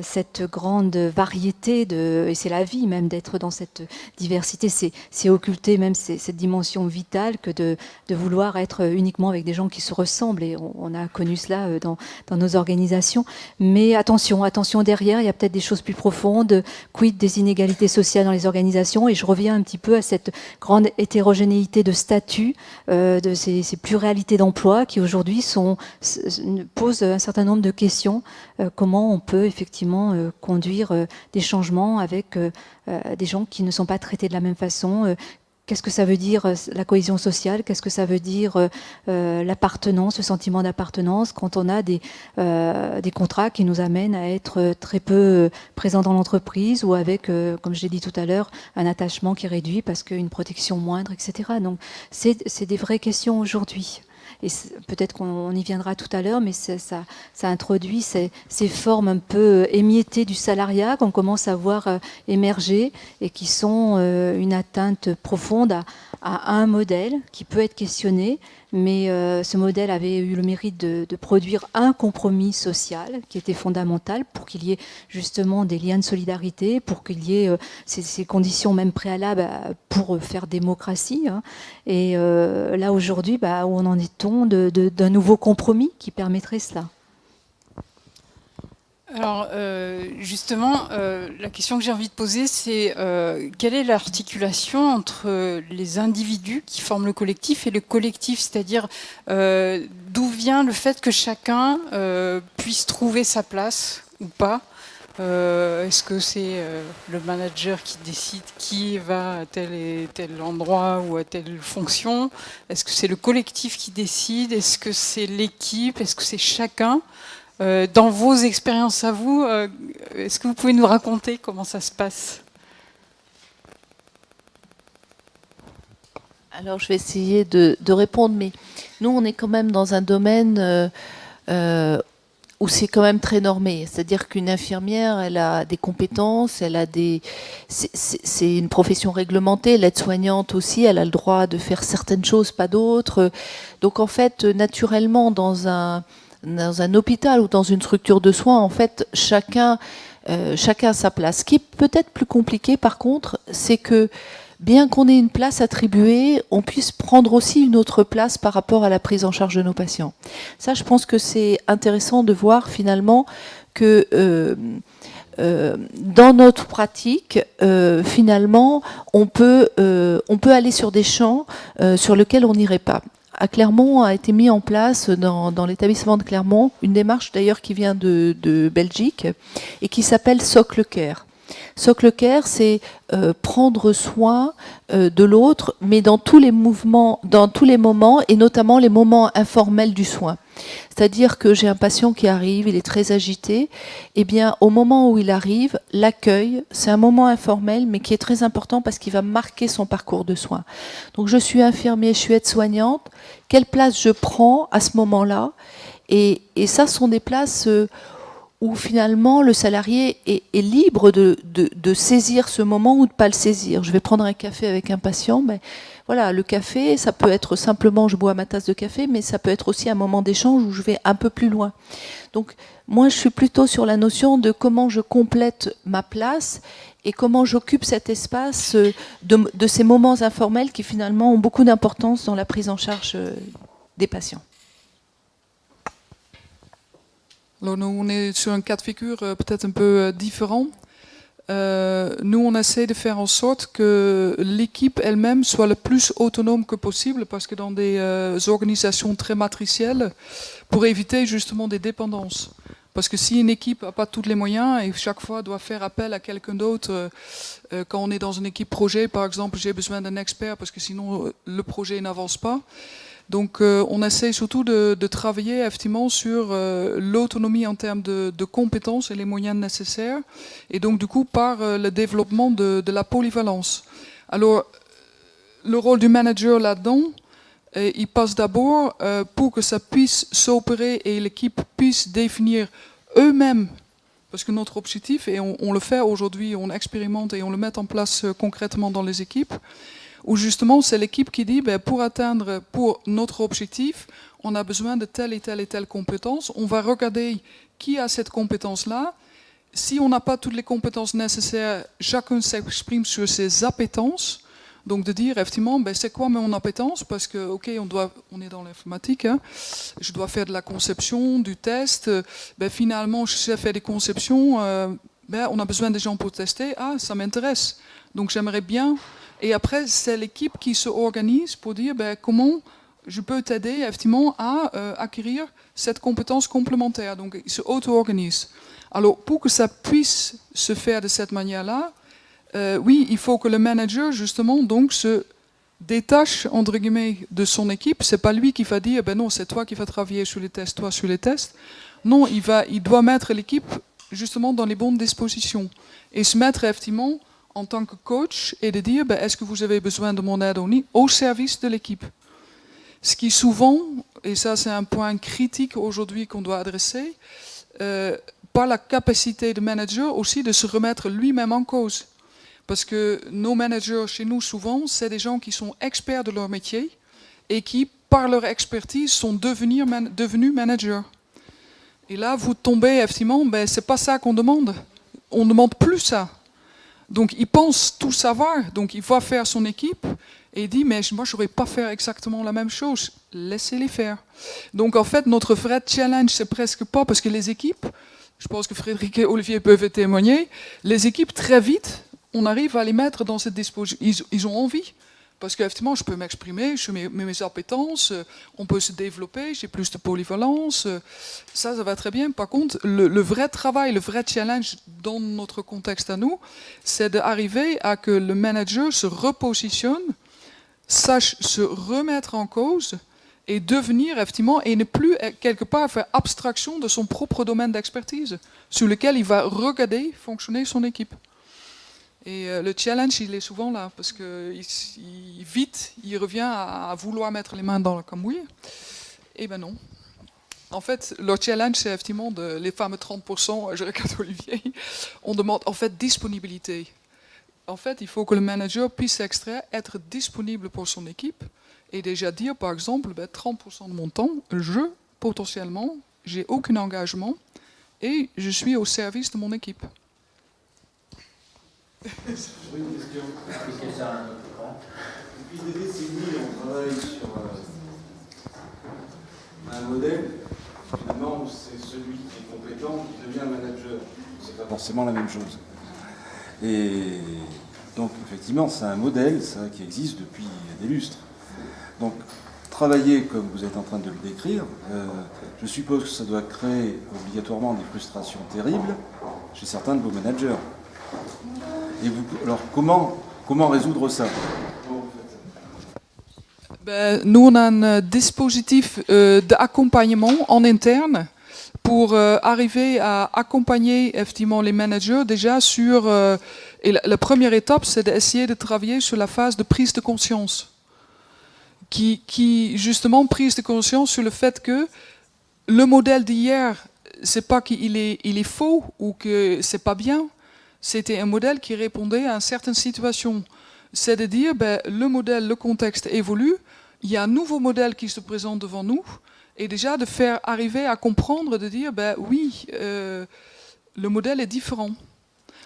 cette grande variété, et c'est la vie même d'être dans cette diversité. C'est occulter même cette dimension vitale que de vouloir être uniquement avec des gens qui se ressemblent. Et on a connu cela dans nos organisations. Mais attention derrière, il y a peut-être des choses plus profondes. Quid des inégalités sociales dans les organisations? Et je reviens un petit peu à cette grande hétérogénéité de statut, de ces pluralités d'emplois qui aujourd'hui posent un certain nombre de questions. Comment on peut effectivement conduire des changements avec des gens qui ne sont pas traités de la même façon. Qu'est-ce que ça veut dire la cohésion sociale? Qu'est-ce que ça veut dire l'appartenance, le sentiment d'appartenance quand on a des contrats qui nous amènent à être très peu présents dans l'entreprise ou avec, comme je l'ai dit tout à l'heure, un attachement qui est réduit parce qu'une protection moindre, etc. Donc c'est des vraies questions aujourd'hui. Et peut-être qu'on y viendra tout à l'heure, mais ça introduit ces formes un peu émiettées du salariat qu'on commence à voir émerger et qui sont une atteinte profonde à un modèle qui peut être questionné, mais ce modèle avait eu le mérite de produire un compromis social qui était fondamental pour qu'il y ait justement des liens de solidarité, pour qu'il y ait ces conditions même préalables pour faire démocratie. Hein. Et là aujourd'hui, où en est-on d'un nouveau compromis qui permettrait cela? Alors, justement, la question que j'ai envie de poser, c'est quelle est l'articulation entre les individus qui forment le collectif et le collectif? C'est-à-dire, d'où vient le fait que chacun puisse trouver sa place ou pas? Est-ce que c'est le manager qui décide qui va à tel et tel endroit ou à telle fonction? Est-ce que c'est le collectif qui décide? Est-ce que c'est l'équipe? Est-ce que c'est chacun? Dans vos expériences à vous, est-ce que vous pouvez nous raconter comment ça se passe? Alors, je vais essayer de répondre, mais nous, on est quand même dans un domaine où c'est quand même très normé. C'est-à-dire qu'une infirmière, elle a des compétences, c'est une profession réglementée, l'aide-soignante aussi, elle a le droit de faire certaines choses, pas d'autres. Donc, en fait, naturellement, dans un hôpital ou dans une structure de soins, en fait, chacun a sa place. Ce qui est peut-être plus compliqué, par contre, c'est que bien qu'on ait une place attribuée, on puisse prendre aussi une autre place par rapport à la prise en charge de nos patients. Ça, je pense que c'est intéressant de voir finalement que dans notre pratique, finalement, on peut aller sur des champs sur lesquels on n'irait pas. À Clermont a été mis en place dans l'établissement de Clermont une démarche d'ailleurs qui vient de Belgique et qui s'appelle Socle Care. Socle care, c'est prendre soin de l'autre, mais dans tous les mouvements, dans tous les moments, et notamment les moments informels du soin. C'est-à-dire que j'ai un patient qui arrive, il est très agité, et bien au moment où il arrive, l'accueil, c'est un moment informel, mais qui est très important parce qu'il va marquer son parcours de soins. Donc je suis infirmière, je suis aide-soignante, quelle place je prends à ce moment-là? Et ça sont des places où finalement le salarié est libre de saisir ce moment ou de ne pas le saisir. Je vais prendre un café avec un patient, mais voilà, le café, ça peut être simplement je bois ma tasse de café, mais ça peut être aussi un moment d'échange où je vais un peu plus loin. Donc moi je suis plutôt sur la notion de comment je complète ma place et comment j'occupe cet espace de ces moments informels qui finalement ont beaucoup d'importance dans la prise en charge des patients. Alors nous, on est sur un cas de figure peut-être un peu différent. Nous, on essaie de faire en sorte que l'équipe elle-même soit le plus autonome que possible, parce que dans des organisations très matricielles, pour éviter justement des dépendances. Parce que si une équipe n'a pas tous les moyens et chaque fois doit faire appel à quelqu'un d'autre, quand on est dans une équipe projet, par exemple, j'ai besoin d'un expert parce que sinon le projet n'avance pas. Donc on essaie surtout de travailler effectivement sur l'autonomie en termes de compétences et les moyens nécessaires, et donc du coup par le développement de la polyvalence. Alors le rôle du manager là-dedans, il passe d'abord pour que ça puisse s'opérer et l'équipe puisse définir eux-mêmes, parce que notre objectif, et on le fait aujourd'hui, on expérimente et on le met en place concrètement dans les équipes, où justement c'est l'équipe qui dit pour atteindre pour notre objectif, on a besoin de telle et telle et telle compétence. On va regarder qui a cette compétence-là. Si on n'a pas toutes les compétences nécessaires, chacun s'exprime sur ses appétences. Donc de dire effectivement, c'est quoi mon appétence? Parce que ok, on est dans l'informatique, hein, je dois faire de la conception, du test. Finalement, je sais faire des conceptions. On a besoin des gens pour tester. Ah, ça m'intéresse. Donc j'aimerais bien. Et après, c'est l'équipe qui se organise pour dire comment je peux t'aider effectivement à acquérir cette compétence complémentaire. Donc, ils se auto-organisent. Alors, pour que ça puisse se faire de cette manière-là, oui, il faut que le manager, justement, donc, se détache, entre guillemets, de son équipe. C'est pas lui qui va dire, non, c'est toi qui vas travailler sur les tests, toi sur les tests. Non, il doit mettre l'équipe, justement, dans les bonnes dispositions. Et se mettre, effectivement, en tant que coach, et de dire, est-ce que vous avez besoin de mon aide ou non, au service de l'équipe. Ce qui souvent, et ça c'est un point critique aujourd'hui qu'on doit adresser, par la capacité de manager aussi de se remettre lui-même en cause. Parce que nos managers chez nous, souvent, c'est des gens qui sont experts de leur métier et qui, par leur expertise, sont devenus managers. Et là, vous tombez, effectivement, c'est pas ça qu'on demande. On ne demande plus ça. Donc il pense tout savoir, donc il va faire son équipe et il dit mais moi je ne saurais pas faire exactement la même chose, laissez-les faire. Donc en fait notre vrai challenge c'est presque pas, parce que les équipes, je pense que Frédéric et Olivier peuvent témoigner, les équipes très vite on arrive à les mettre dans cette disposition, ils ont envie. Parce qu'effectivement, je peux m'exprimer, je mets mes appétences, on peut se développer, j'ai plus de polyvalence, ça va très bien. Par contre, le vrai travail, le vrai challenge dans notre contexte à nous, c'est d'arriver à que le manager se repositionne, sache se remettre en cause et devenir effectivement, et ne plus quelque part faire abstraction de son propre domaine d'expertise, sur lequel il va regarder fonctionner son équipe. Et le challenge, il est souvent là, parce que vite, il revient à vouloir mettre les mains dans le cambouis. Eh ben non. En fait, le challenge, c'est effectivement les fameux 30%, je regarde Olivier, on demande en fait disponibilité. En fait, il faut que le manager puisse être disponible pour son équipe et déjà dire, par exemple, 30% de mon temps, potentiellement, j'ai aucun engagement et je suis au service de mon équipe. Oui, une question. Depuis des décennies, on travaille sur un modèle, finalement, où c'est celui qui est compétent qui devient manager. C'est pas forcément la même chose. Et donc, effectivement, c'est un modèle, ça, qui existe depuis des lustres. Donc, travailler comme vous êtes en train de le décrire, je suppose que ça doit créer obligatoirement des frustrations terribles chez certains de vos managers. Et alors comment résoudre ça? Ben, nous, on a un dispositif d'accompagnement en interne pour arriver à accompagner effectivement les managers déjà sur... et la première étape, c'est d'essayer de travailler sur la phase de prise de conscience. Qui justement, prise de conscience sur le fait que le modèle d'hier, c'est pas qu'il est faux ou que c'est pas bien. C'était un modèle qui répondait à une certaine situation. C'est de dire, ben, le modèle, le contexte évolue, il y a un nouveau modèle qui se présente devant nous, et déjà de faire arriver à comprendre, de dire, ben oui, le modèle est différent.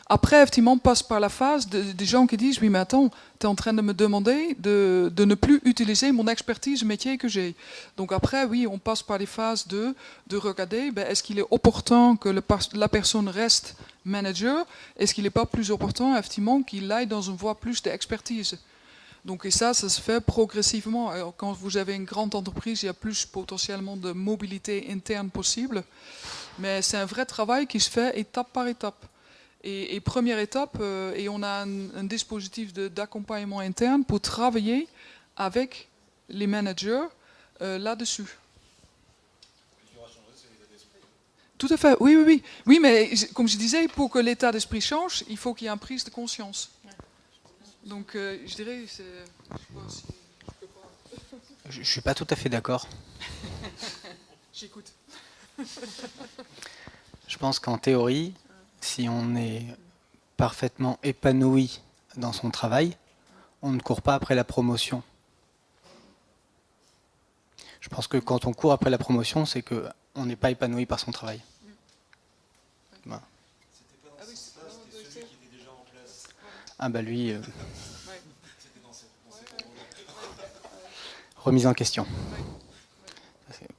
Après, effectivement, on passe par la phase des gens qui disent, oui, mais attends, tu es en train de me demander de ne plus utiliser mon expertise métier que j'ai. Donc après, oui, on passe par les phases de regarder, ben, est-ce qu'il est opportun que la personne reste manager? Est-ce qu'il n'est pas plus opportun, effectivement, qu'il aille dans une voie plus d'expertise? Donc, et ça se fait progressivement. Alors, quand vous avez une grande entreprise, il y a plus potentiellement de mobilité interne possible. Mais c'est un vrai travail qui se fait étape par étape. Et première étape, et on a un dispositif d'accompagnement interne pour travailler avec les managers là-dessus. Tout à fait, oui, oui, oui. Oui, mais comme je disais, pour que l'état d'esprit change, il faut qu'il y ait une prise de conscience. Donc, je dirais, je sais pas si je peux pas... Je ne suis pas tout à fait d'accord. J'écoute. Je pense qu'en théorie, si on est parfaitement épanoui dans son travail, on ne court pas après la promotion. Je pense que quand on court après la promotion, c'est qu'on n'est pas épanoui par son travail. Voilà. Ah bah lui... remise en question.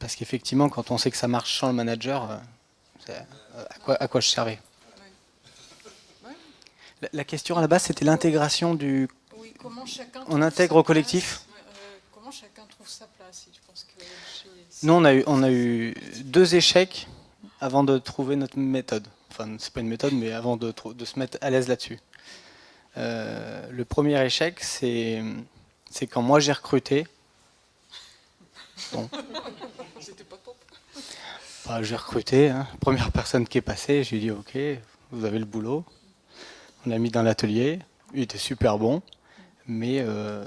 Parce qu'effectivement, quand on sait que ça marche sans le manager, à quoi je servais? La question à la base, c'était l'intégration du... Oui, comment chacun on intègre au collectif. Comment chacun trouve sa place? Je pense que nous, on a eu 2 échecs avant de trouver notre méthode. Enfin, c'est pas une méthode, mais avant de se mettre à l'aise là-dessus. Le premier échec, c'est quand moi j'ai recruté. Bon. Bah, j'ai recruté, hein. Première personne qui est passée, j'ai dit ok, vous avez le boulot. On l'a mis dans l'atelier, il était super bon, mais je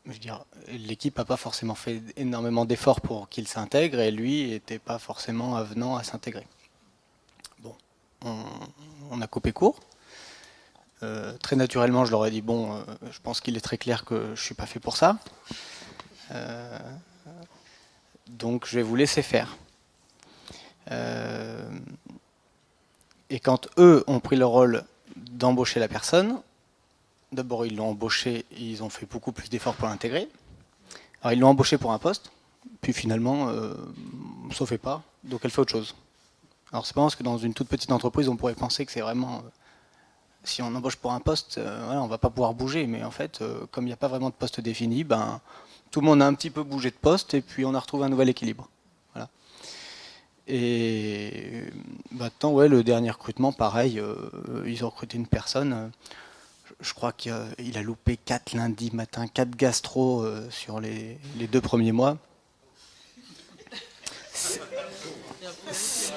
veux dire, l'équipe n'a pas forcément fait énormément d'efforts pour qu'il s'intègre et lui n'était pas forcément avenant à s'intégrer. Bon, on a coupé court. Très naturellement, je leur ai dit bon, je pense qu'il est très clair que je ne suis pas fait pour ça. Donc je vais vous laisser faire. Et quand eux ont pris le rôle d'embaucher la personne, d'abord ils l'ont embauché, ils ont fait beaucoup plus d'efforts pour l'intégrer. Alors ils l'ont embauché pour un poste, puis finalement, ça ne fait pas, donc elle fait autre chose. Alors c'est pas parce que dans une toute petite entreprise, on pourrait penser que c'est vraiment... si on embauche pour un poste, voilà, on ne va pas pouvoir bouger, mais en fait, comme il n'y a pas vraiment de poste défini, ben, tout le monde a un petit peu bougé de poste, et puis on a retrouvé un nouvel équilibre. Voilà. Et maintenant, ouais, le dernier recrutement, pareil, ils ont recruté une personne, je crois qu'il a loupé 4 lundis matin, 4 gastro sur les 2 premiers mois.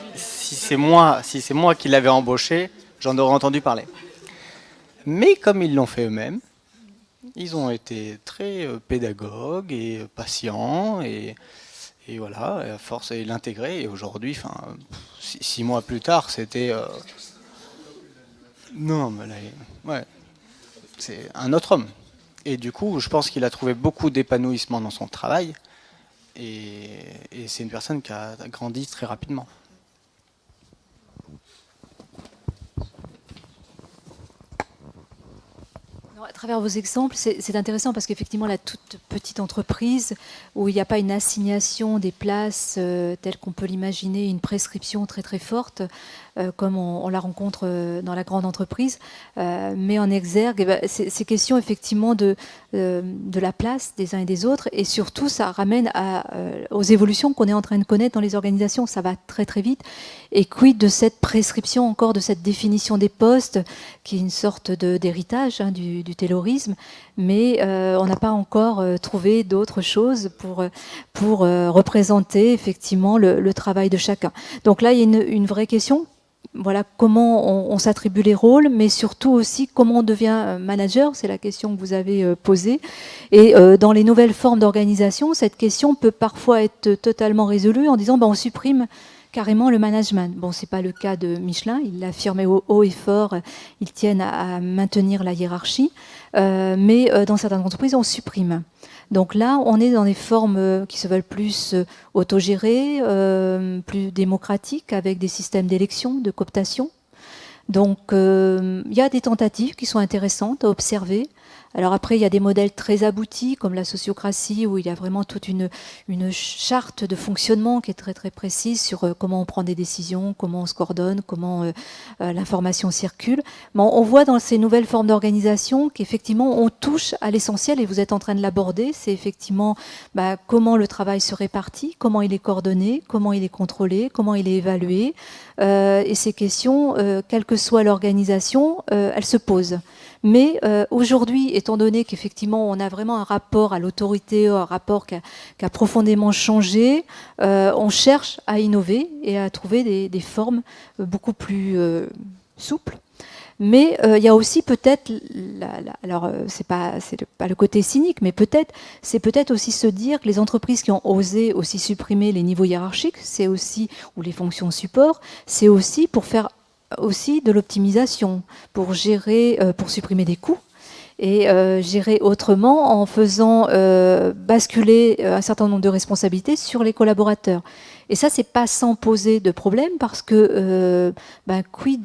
Si c'est moi qui l'avais embauché, j'en aurais entendu parler. Mais comme ils l'ont fait eux-mêmes, ils ont été très pédagogues et patients, et voilà, et à force de l'intégrer, et aujourd'hui, 6 mois plus tard, c'était... non, mais là, ouais, c'est un autre homme. Et du coup, je pense qu'il a trouvé beaucoup d'épanouissement dans son travail, et c'est une personne qui a grandi très rapidement. travers vos exemples, c'est intéressant parce qu'effectivement, la toute petite entreprise où il n'y a pas une assignation des places telle qu'on peut l'imaginer, une prescription très très forte, comme on la rencontre dans la grande entreprise, met en exergue ces questions effectivement de la place des uns et des autres, et surtout ça ramène aux évolutions qu'on est en train de connaître dans les organisations. Ça va très très vite, et quid de cette prescription encore, de cette définition des postes qui est une sorte d'héritage du taylorisme, mais on n'a pas encore trouvé d'autres choses pour représenter effectivement le travail de chacun. Donc là, il y a une vraie question. Voilà, comment on s'attribue les rôles, mais surtout aussi comment on devient manager, c'est la question que vous avez posée. Et dans les nouvelles formes d'organisation, cette question peut parfois être totalement résolue en disant on supprime carrément le management. Bon, c'est pas le cas de Michelin, il l'affirmait haut et fort, ils tiennent à maintenir la hiérarchie, mais dans certaines entreprises, on supprime. Donc là, on est dans des formes qui se veulent plus autogérées, plus démocratiques, avec des systèmes d'élection, de cooptation. Donc il y a des tentatives qui sont intéressantes à observer. Alors après, il y a des modèles très aboutis, comme la sociocratie, où il y a vraiment toute une charte de fonctionnement qui est très très précise sur comment on prend des décisions, comment on se coordonne, comment l'information circule. Mais on voit dans ces nouvelles formes d'organisation qu'effectivement, on touche à l'essentiel, et vous êtes en train de l'aborder, c'est effectivement comment le travail se répartit, comment il est coordonné, comment il est contrôlé, comment il est évalué. Et ces questions, quelle que soit l'organisation, elles se posent. Mais aujourd'hui, étant donné qu'effectivement on a vraiment un rapport à l'autorité, un rapport qui a profondément changé, on cherche à innover et à trouver des formes beaucoup plus souples. Mais il y a aussi peut-être, alors c'est pas le côté cynique, mais c'est peut-être aussi se dire que les entreprises qui ont osé aussi supprimer les niveaux hiérarchiques, c'est aussi, ou les fonctions support, c'est aussi pour faire aussi de l'optimisation, pour gérer, pour supprimer des coûts et gérer autrement en faisant basculer un certain nombre de responsabilités sur les collaborateurs. Et ça, c'est pas sans poser de problème, parce que quid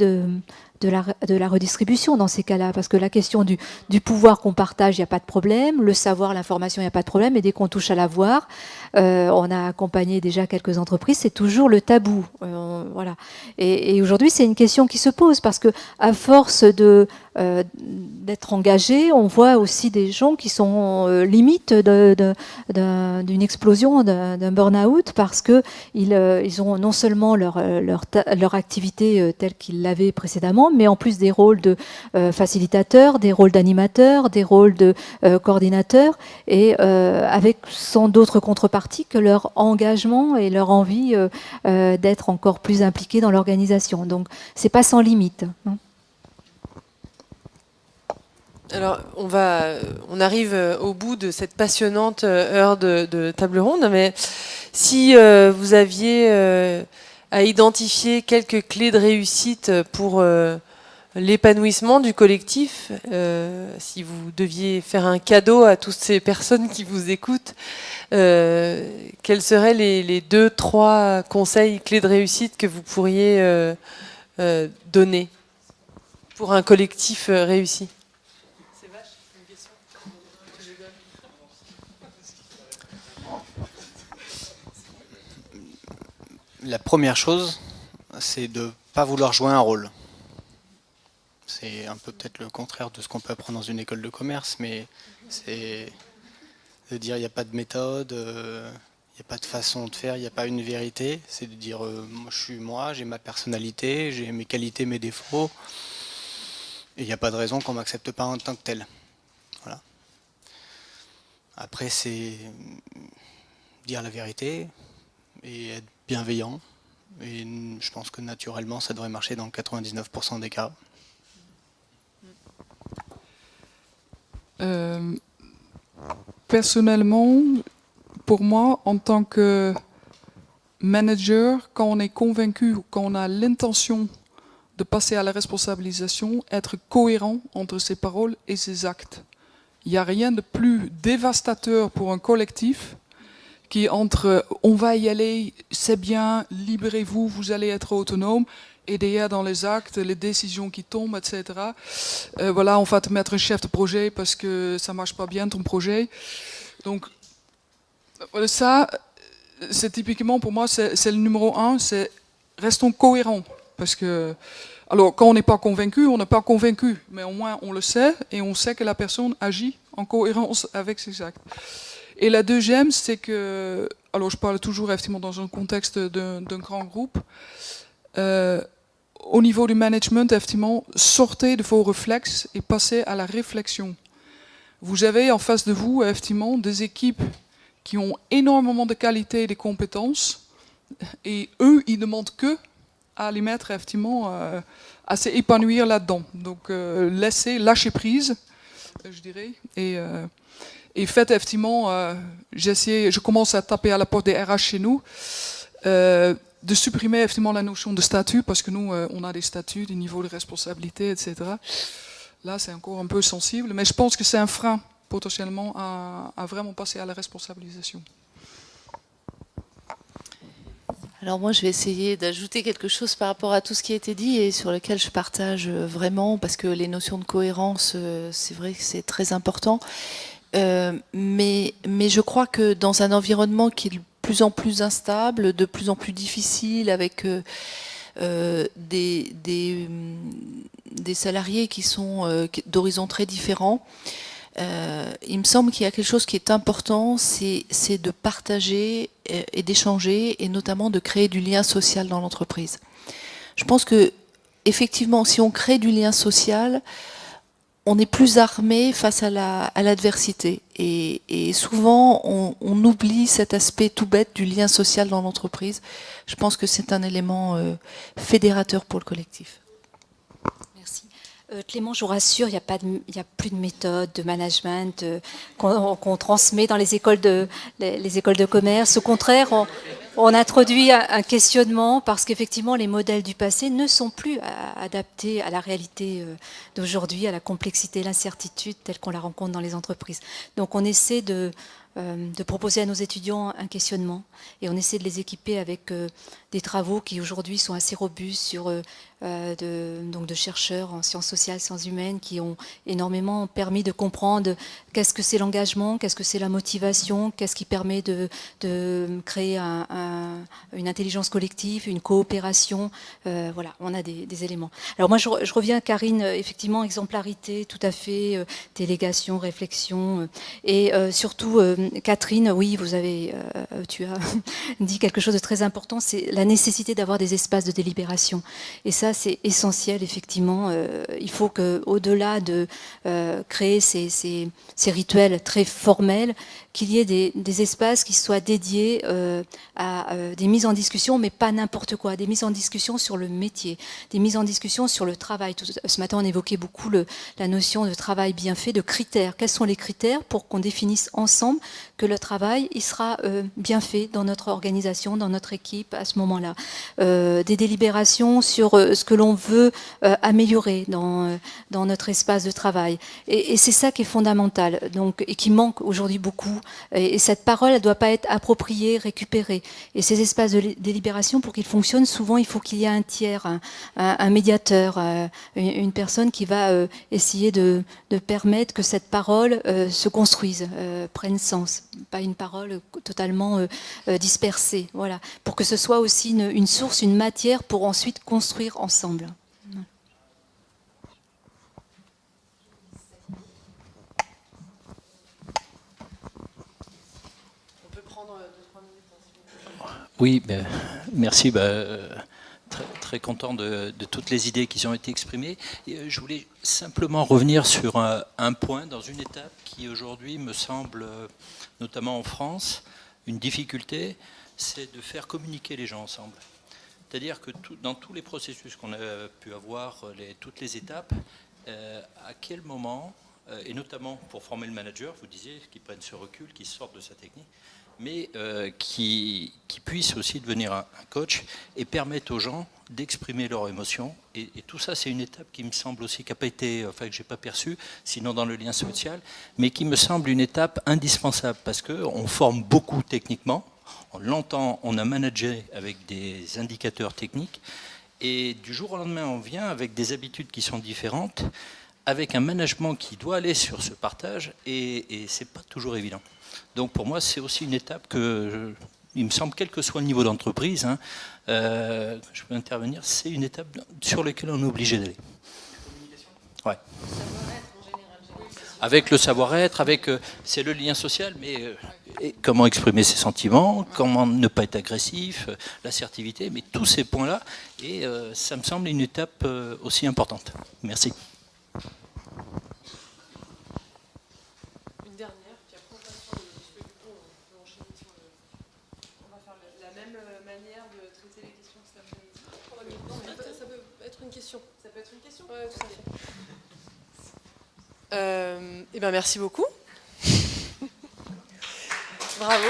de la redistribution dans ces cas-là, parce que la question du pouvoir qu'on partage, il n'y a pas de problème, le savoir, l'information, il n'y a pas de problème, et dès qu'on touche à l'avoir, on a accompagné déjà quelques entreprises, c'est toujours le tabou. Voilà. Et aujourd'hui, c'est une question qui se pose, parce que à force d'être engagés, on voit aussi des gens qui sont limite d'une explosion, d'un burn-out, parce qu'ils ont non seulement leur activité telle qu'ils l'avaient précédemment, mais en plus des rôles de facilitateurs, des rôles d'animateurs, des rôles de coordinateurs, et avec sans d'autres contreparties que leur engagement et leur envie d'être encore plus impliqués dans l'organisation. Donc, c'est pas sans limite. Hein. Alors, on arrive au bout de cette passionnante heure de table ronde, mais si vous aviez à identifier quelques clés de réussite pour l'épanouissement du collectif, si vous deviez faire un cadeau à toutes ces personnes qui vous écoutent, quels seraient les 2-3 conseils clés de réussite que vous pourriez donner pour un collectif réussi? La première chose, c'est de ne pas vouloir jouer un rôle. C'est un peu peut-être le contraire de ce qu'on peut apprendre dans une école de commerce, mais c'est de dire il n'y a pas de méthode, il n'y a pas de façon de faire, il n'y a pas une vérité. C'est de dire moi je suis moi, j'ai ma personnalité, j'ai mes qualités, mes défauts, et il n'y a pas de raison qu'on ne m'accepte pas en tant que tel. Voilà. Après, c'est dire la vérité et être bienveillant, et je pense que naturellement ça devrait marcher dans 99% des cas. Personnellement, pour moi, en tant que manager, quand on est convaincu, quand on a l'intention de passer à la responsabilisation, être cohérent entre ses paroles et ses actes. Il n'y a rien de plus dévastateur pour un collectif qui entre on va y aller, c'est bien, libérez-vous, vous allez être autonome, et derrière dans les actes, les décisions qui tombent, etc. Voilà, on va te mettre un chef de projet parce que ça marche pas bien ton projet. Donc ça, c'est typiquement pour moi, c'est le numéro 1, c'est restons cohérents. Parce que, alors quand on n'est pas convaincu, on n'est pas convaincu, mais au moins on le sait et on sait que la personne agit en cohérence avec ses actes. Et la deuxième, c'est que, alors je parle toujours effectivement dans un contexte d'un grand groupe, au niveau du management, effectivement, sortez de vos réflexes et passez à la réflexion. Vous avez en face de vous, effectivement, des équipes qui ont énormément de qualité et de compétences, et eux, ils demandent que à les mettre, effectivement, à s'épanouir là-dedans. Donc, lâcher prise, je dirais, et faites effectivement, je commence à taper à la porte des RH chez nous, de supprimer effectivement la notion de statut, parce que nous, on a des statuts, des niveaux de responsabilité, etc. Là, c'est encore un peu sensible, mais je pense que c'est un frein, potentiellement, à vraiment passer à la responsabilisation. Alors moi, je vais essayer d'ajouter quelque chose par rapport à tout ce qui a été dit et sur lequel je partage vraiment, parce que les notions de cohérence, c'est vrai que c'est très important. Mais je crois que dans un environnement qui est de plus en plus instable, de plus en plus difficile, avec des salariés qui sont d'horizons très différents, il me semble qu'il y a quelque chose qui est important, c'est de partager et d'échanger, et notamment de créer du lien social dans l'entreprise. Je pense que, effectivement, si on crée du lien social, on est plus armé face à l'adversité. Et souvent, on oublie cet aspect tout bête du lien social dans l'entreprise. Je pense que c'est un élément fédérateur pour le collectif. Merci. Clément, je vous rassure, il n'y a plus de méthode de management qu'on transmet dans les écoles de commerce. Au contraire, on introduit un questionnement parce qu'effectivement, les modèles du passé ne sont plus adaptés à la réalité d'aujourd'hui, à la complexité, l'incertitude telle qu'on la rencontre dans les entreprises. Donc, on essaie de proposer à nos étudiants un questionnement et on essaie de les équiper avec des travaux qui aujourd'hui sont assez robustes donc de chercheurs en sciences sociales, sciences humaines qui ont énormément permis de comprendre qu'est-ce que c'est l'engagement, qu'est-ce que c'est la motivation, qu'est-ce qui permet de créer une intelligence collective, une coopération. Voilà, on a des éléments. Alors moi, je reviens, Karine, effectivement, exemplarité, tout à fait, délégation, réflexion, et surtout, Catherine, oui, tu as dit quelque chose de très important, c'est la nécessité d'avoir des espaces de délibération. Et ça, c'est essentiel, effectivement. Il faut qu'au-delà de créer ces rituels très formels, qu'il y ait des espaces qui soient dédiés à des mises en discussion, mais pas n'importe quoi, des mises en discussion sur le métier, des mises en discussion sur le travail. Ce matin, on évoquait beaucoup la notion de travail bien fait, de critères. Quels sont les critères pour qu'on définisse ensemble que le travail, il sera bien fait dans notre organisation, dans notre équipe à ce moment-là. Des délibérations sur ce que l'on veut améliorer dans notre espace de travail. Et c'est ça qui est fondamental, donc, et qui manque aujourd'hui beaucoup. Et cette parole, elle ne doit pas être appropriée, récupérée. Et ces espaces de délibération, pour qu'ils fonctionnent, souvent, il faut qu'il y ait un tiers, un médiateur, une personne qui va essayer de permettre que cette parole se construise, prenne sens. Pas une parole totalement dispersée. Voilà. Pour que ce soit aussi une source, une matière pour ensuite construire ensemble. Oui, merci. Très content de toutes les idées qui ont été exprimées. Et je voulais simplement revenir sur un point dans une étape qui aujourd'hui me semble, notamment en France, une difficulté, c'est de faire communiquer les gens ensemble. C'est-à-dire que dans tous les processus qu'on a pu avoir, toutes les étapes, à quel moment, et notamment pour former le manager, vous disiez, qu'ils prennent ce recul, qu'ils sortent de sa technique, mais qui puisse aussi devenir un coach et permettre aux gens d'exprimer leurs émotions. Et tout ça, c'est une étape qui me semble aussi, qui n'a pas été, enfin que je n'ai pas perçue, sinon dans le lien social, mais qui me semble une étape indispensable parce qu'on forme beaucoup techniquement, on l'entend, on a managé avec des indicateurs techniques, Et du jour au lendemain, on vient avec des habitudes qui sont différentes, avec un management qui doit aller sur ce partage, et c'est pas toujours évident. Donc pour moi, c'est aussi une étape que, il me semble, quel que soit le niveau d'entreprise, hein, je peux intervenir, c'est une étape sur laquelle on est obligé d'aller. Ouais. Avec le savoir-être, avec c'est le lien social, mais et comment exprimer ses sentiments, comment ne pas être agressif, l'assertivité, mais tous ces points-là, et ça me semble une étape aussi importante. Merci. Une dernière, puis après on passe sur le... Parce que du coup, on peut enchaîner sur le... On va faire la même manière de traiter les questions que cet après-midi. Non, mais ça peut être une question. Ça peut être une question ? Ouais, tout à fait. Eh bien, merci beaucoup. Bravo.